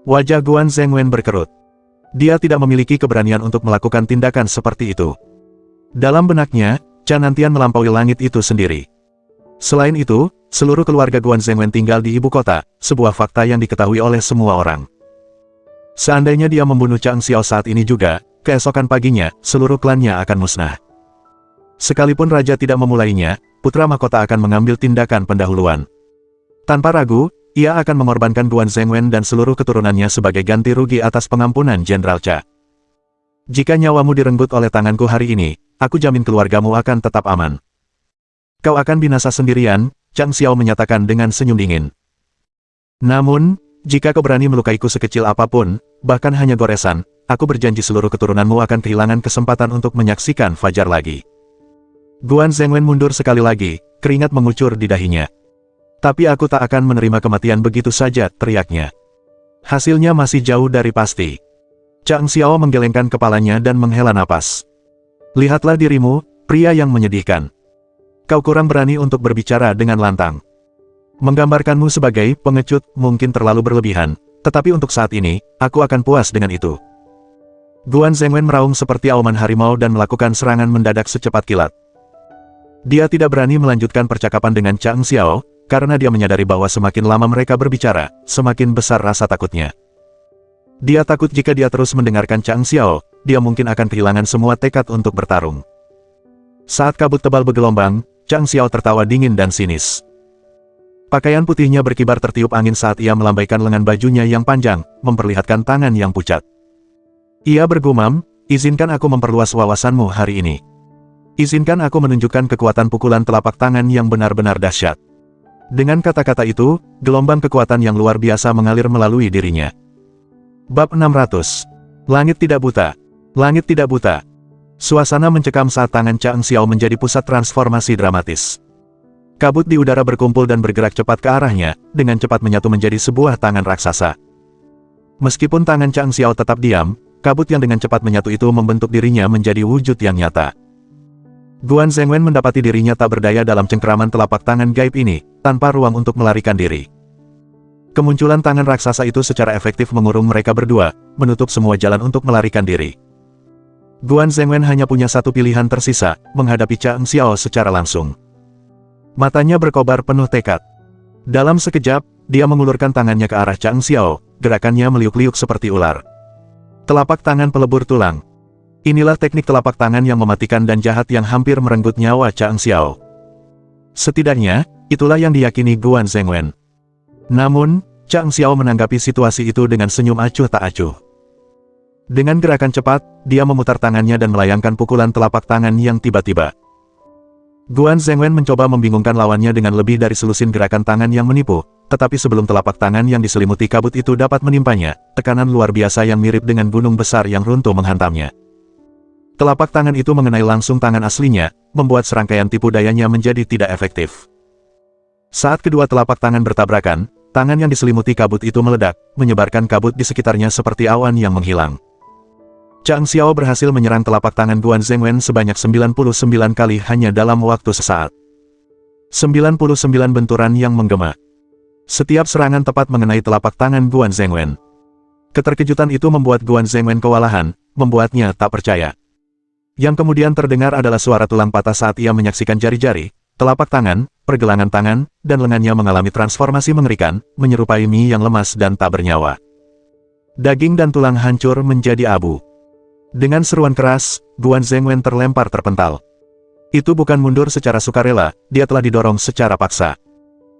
Wajah Guan Zhengwen berkerut. Dia tidak memiliki keberanian untuk melakukan tindakan seperti itu. Dalam benaknya, Chan Nantian melampaui langit itu sendiri. Selain itu, seluruh keluarga Guan Zhengwen tinggal di ibu kota, sebuah fakta yang diketahui oleh semua orang. Seandainya dia membunuh Chang Xiao saat ini juga, keesokan paginya, seluruh klannya akan musnah. Sekalipun raja tidak memulainya, putra mahkota akan mengambil tindakan pendahuluan. Tanpa ragu, ia akan mengorbankan Guan Zhengwen dan seluruh keturunannya sebagai ganti rugi atas pengampunan Jenderal Cha. Jika nyawamu direnggut oleh tanganku hari ini, aku jamin keluargamu akan tetap aman. Kau akan binasa sendirian, Chang Xiao menyatakan dengan senyum dingin. Namun, jika kau berani melukaiku sekecil apapun, bahkan hanya goresan, aku berjanji seluruh keturunanmu akan kehilangan kesempatan untuk menyaksikan fajar lagi. Guan Zhengwen mundur sekali lagi, keringat mengucur di dahinya. Tapi aku tak akan menerima kematian begitu saja, teriaknya. Hasilnya masih jauh dari pasti. Chang Xiao menggelengkan kepalanya dan menghela napas. Lihatlah dirimu, pria yang menyedihkan. Kau kurang berani untuk berbicara dengan lantang. Menggambarkanmu sebagai pengecut mungkin terlalu berlebihan, tetapi untuk saat ini, aku akan puas dengan itu. Guan Zhengwen meraung seperti auman harimau dan melakukan serangan mendadak secepat kilat. Dia tidak berani melanjutkan percakapan dengan Chang Xiao, karena dia menyadari bahwa semakin lama mereka berbicara, semakin besar rasa takutnya. Dia takut jika dia terus mendengarkan Chang Xiao, dia mungkin akan kehilangan semua tekad untuk bertarung. Saat kabut tebal bergelombang, Chang Xiao tertawa dingin dan sinis. Pakaian putihnya berkibar tertiup angin saat ia melambaikan lengan bajunya yang panjang, memperlihatkan tangan yang pucat. Ia bergumam, izinkan aku memperluas wawasanmu hari ini. Izinkan aku menunjukkan kekuatan pukulan telapak tangan yang benar-benar dahsyat. Dengan kata-kata itu, gelombang kekuatan yang luar biasa mengalir melalui dirinya. Bab 600. Langit tidak buta. Langit tidak buta. Suasana mencekam saat tangan Chang Xiao menjadi pusat transformasi dramatis. Kabut di udara berkumpul dan bergerak cepat ke arahnya, dengan cepat menyatu menjadi sebuah tangan raksasa. Meskipun tangan Chang Xiao tetap diam, kabut yang dengan cepat menyatu itu membentuk dirinya menjadi wujud yang nyata. Guan Zhengwen mendapati dirinya tak berdaya dalam cengkeraman telapak tangan gaib ini, tanpa ruang untuk melarikan diri. Kemunculan tangan raksasa itu secara efektif mengurung mereka berdua, menutup semua jalan untuk melarikan diri. Guan Zhengwen hanya punya satu pilihan tersisa, menghadapi Chang Xiao secara langsung. Matanya berkobar penuh tekad. Dalam sekejap, dia mengulurkan tangannya ke arah Chang Xiao, gerakannya meliuk-liuk seperti ular. Telapak tangan pelebur tulang. Inilah teknik telapak tangan yang mematikan dan jahat yang hampir merenggut nyawa Chang Xiao. Setidaknya, itulah yang diyakini Guan Zhengwen. Namun, Chang Xiao menanggapi situasi itu dengan senyum acuh tak acuh. Dengan gerakan cepat, dia memutar tangannya dan melayangkan pukulan telapak tangan yang tiba-tiba. Guan Zhengwen mencoba membingungkan lawannya dengan lebih dari selusin gerakan tangan yang menipu, tetapi sebelum telapak tangan yang diselimuti kabut itu dapat menimpanya, tekanan luar biasa yang mirip dengan gunung besar yang runtuh menghantamnya. Telapak tangan itu mengenai langsung tangan aslinya, membuat serangkaian tipu dayanya menjadi tidak efektif. Saat kedua telapak tangan bertabrakan, tangan yang diselimuti kabut itu meledak, menyebarkan kabut di sekitarnya seperti awan yang menghilang. Chang Xiao berhasil menyerang telapak tangan Guan Zhengwen sebanyak 99 kali hanya dalam waktu sesaat. 99 benturan yang menggema. Setiap serangan tepat mengenai telapak tangan Guan Zhengwen. Keterkejutan itu membuat Guan Zhengwen kewalahan, membuatnya tak percaya. Yang kemudian terdengar adalah suara tulang patah saat ia menyaksikan jari-jari, telapak tangan, pergelangan tangan, dan lengannya mengalami transformasi mengerikan, menyerupai mie yang lemas dan tak bernyawa. Daging dan tulang hancur menjadi abu. Dengan seruan keras, Guan Zhengwen terlempar terpental. Itu bukan mundur secara sukarela, dia telah didorong secara paksa.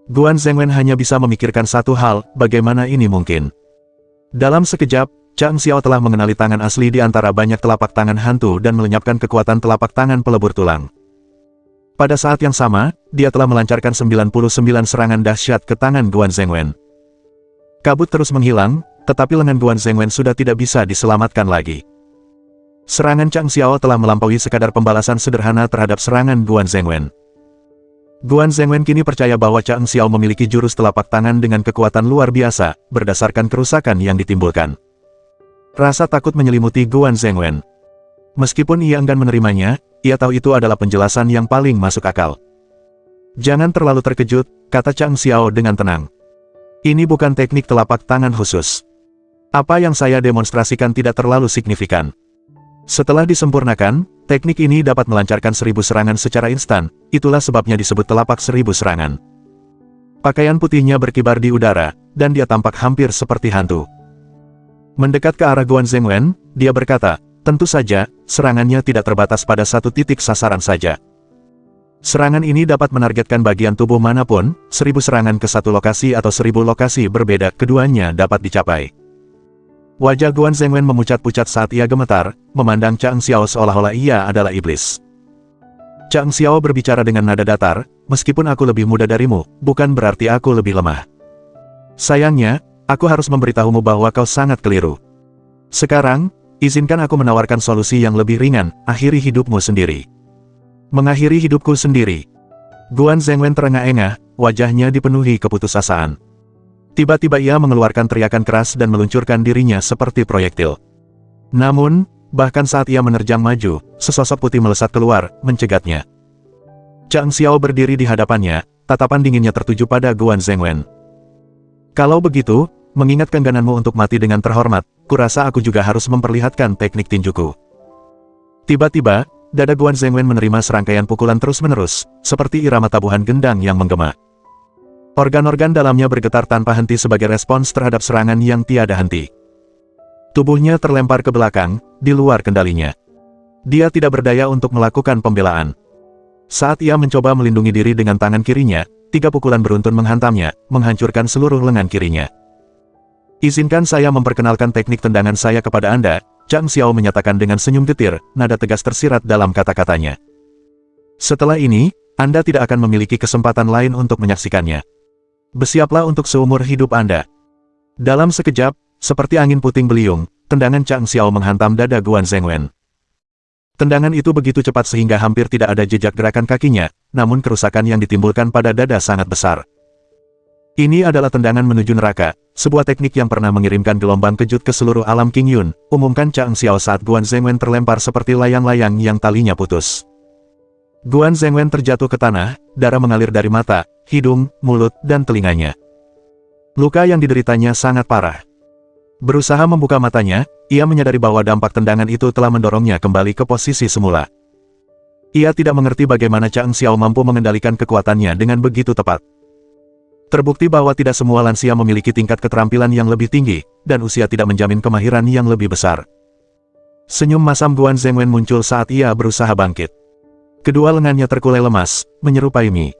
Guan Zhengwen hanya bisa memikirkan satu hal, bagaimana ini mungkin. Dalam sekejap, Chang Xiao telah mengenali tangan asli di antara banyak telapak tangan hantu dan melenyapkan kekuatan telapak tangan pelebur tulang. Pada saat yang sama, dia telah melancarkan 99 serangan dahsyat ke tangan Guan Zhengwen. Kabut terus menghilang, tetapi lengan Guan Zhengwen sudah tidak bisa diselamatkan lagi. Serangan Chang Xiao telah melampaui sekadar pembalasan sederhana terhadap serangan Guan Zhengwen. Guan Zhengwen kini percaya bahwa Chang Xiao memiliki jurus telapak tangan dengan kekuatan luar biasa, berdasarkan kerusakan yang ditimbulkan. Rasa takut menyelimuti Guan Zhengwen. Meskipun ia enggan menerimanya, ia tahu itu adalah penjelasan yang paling masuk akal. Jangan terlalu terkejut, kata Chang Xiao dengan tenang. Ini bukan teknik telapak tangan khusus. Apa yang saya demonstrasikan tidak terlalu signifikan. Setelah disempurnakan, teknik ini dapat melancarkan 1000 serangan secara instan, itulah sebabnya disebut telapak 1000 serangan. Pakaian putihnya berkibar di udara, dan dia tampak hampir seperti hantu. Mendekat ke arah Guan Zhengwen, dia berkata, tentu saja, serangannya tidak terbatas pada satu titik sasaran saja. Serangan ini dapat menargetkan bagian tubuh manapun, 1000 serangan ke satu lokasi atau 1000 lokasi berbeda, keduanya dapat dicapai. Wajah Guan Zhengwen memucat-pucat saat ia gemetar, memandang Chang Xiao seolah-olah ia adalah iblis. Chang Xiao berbicara dengan nada datar, meskipun aku lebih muda darimu, bukan berarti aku lebih lemah. Sayangnya, aku harus memberitahumu bahwa kau sangat keliru. Sekarang, izinkan aku menawarkan solusi yang lebih ringan, akhiri hidupmu sendiri. Mengakhiri hidupku sendiri. Guan Zhengwen terengah-engah, wajahnya dipenuhi keputusasaan. Tiba-tiba ia mengeluarkan teriakan keras dan meluncurkan dirinya seperti proyektil. Namun, bahkan saat ia menerjang maju, sesosok putih melesat keluar, mencegatnya. Chang Xiao berdiri di hadapannya, tatapan dinginnya tertuju pada Guan Zhengwen. Kalau begitu, mengingat keenggananmu untuk mati dengan terhormat, kurasa aku juga harus memperlihatkan teknik tinjuku. Tiba-tiba, dada Guan Zhengwen menerima serangkaian pukulan terus-menerus, seperti irama tabuhan gendang yang menggema. Organ-organ dalamnya bergetar tanpa henti sebagai respons terhadap serangan yang tiada henti. Tubuhnya terlempar ke belakang, di luar kendalinya. Dia tidak berdaya untuk melakukan pembelaan. Saat ia mencoba melindungi diri dengan tangan kirinya, 3 pukulan beruntun menghantamnya, menghancurkan seluruh lengan kirinya. Izinkan saya memperkenalkan teknik tendangan saya kepada Anda, Chang Xiao menyatakan dengan senyum getir, nada tegas tersirat dalam kata-katanya. Setelah ini, Anda tidak akan memiliki kesempatan lain untuk menyaksikannya. Bersiaplah untuk seumur hidup Anda. Dalam sekejap, seperti angin puting beliung, tendangan Chang Xiao menghantam dada Guan Zhengwen. Tendangan itu begitu cepat sehingga hampir tidak ada jejak gerakan kakinya, namun kerusakan yang ditimbulkan pada dada sangat besar. Ini adalah tendangan menuju neraka, sebuah teknik yang pernah mengirimkan gelombang kejut ke seluruh alam Qing Yun, umumkan Chang Xiao saat Guan Zhengwen terlempar seperti layang-layang yang talinya putus. Guan Zhengwen terjatuh ke tanah, darah mengalir dari mata, hidung, mulut, dan telinganya. Luka yang dideritanya sangat parah. Berusaha membuka matanya, ia menyadari bahwa dampak tendangan itu telah mendorongnya kembali ke posisi semula. Ia tidak mengerti bagaimana Chang Xiao mampu mengendalikan kekuatannya dengan begitu tepat. Terbukti bahwa tidak semua lansia memiliki tingkat keterampilan yang lebih tinggi, dan usia tidak menjamin kemahiran yang lebih besar. Senyum masam Guan Zhengwen muncul saat ia berusaha bangkit. Kedua lengannya terkulai lemas, menyerupai mie.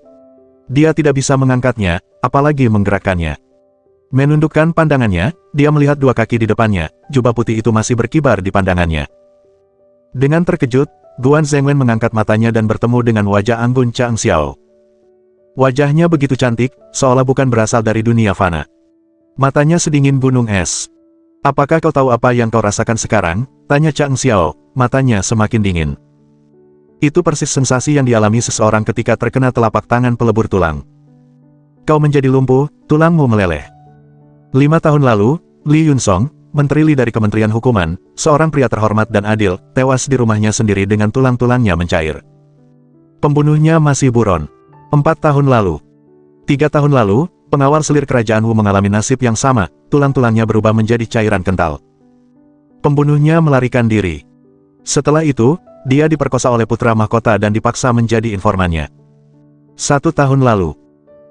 Dia tidak bisa mengangkatnya, apalagi menggerakkannya. Menundukkan pandangannya, dia melihat 2 kaki di depannya, jubah putih itu masih berkibar di pandangannya. Dengan terkejut, Guan Zhengwen mengangkat matanya dan bertemu dengan wajah anggun Chang Xiao. Wajahnya begitu cantik, seolah bukan berasal dari dunia fana. Matanya sedingin gunung es. Apakah kau tahu apa yang kau rasakan sekarang? Tanya Chang Xiao, matanya semakin dingin. Itu persis sensasi yang dialami seseorang ketika terkena telapak tangan pelebur tulang. Kau menjadi lumpuh, tulangmu meleleh. 5 tahun lalu, Li Yunsong, Menteri Li dari Kementerian Hukuman, seorang pria terhormat dan adil, tewas di rumahnya sendiri dengan tulang-tulangnya mencair. Pembunuhnya masih buron. 4 tahun lalu. 3 tahun lalu, pengawal selir kerajaan Wu mengalami nasib yang sama, tulang-tulangnya berubah menjadi cairan kental. Pembunuhnya melarikan diri. Setelah itu, dia diperkosa oleh putra mahkota dan dipaksa menjadi informannya. 1 tahun lalu.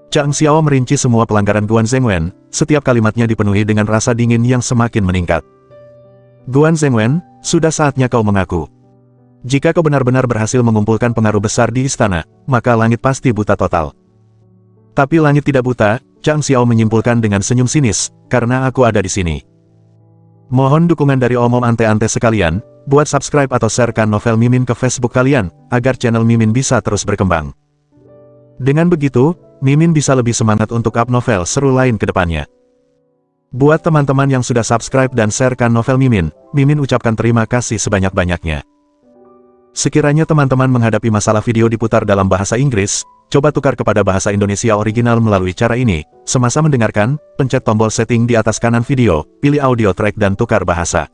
Chang Xiao merinci semua pelanggaran Guan Zhengwen, setiap kalimatnya dipenuhi dengan rasa dingin yang semakin meningkat. Guan Zhengwen, sudah saatnya kau mengaku. Jika kau benar-benar berhasil mengumpulkan pengaruh besar di istana, maka langit pasti buta total. Tapi langit tidak buta, Chang Xiao menyimpulkan dengan senyum sinis, karena aku ada di sini. Mohon dukungan dari omom ante-ante sekalian, buat subscribe atau sharekan novel Mimin ke Facebook kalian, agar channel Mimin bisa terus berkembang. Dengan begitu, Mimin bisa lebih semangat untuk up novel seru lain ke depannya. Buat teman-teman yang sudah subscribe dan sharekan novel Mimin, Mimin ucapkan terima kasih sebanyak-banyaknya. Sekiranya teman-teman menghadapi masalah video diputar dalam bahasa Inggris, coba tukar kepada bahasa Indonesia original melalui cara ini. Semasa mendengarkan, pencet tombol setting di atas kanan video, pilih audio track dan tukar bahasa.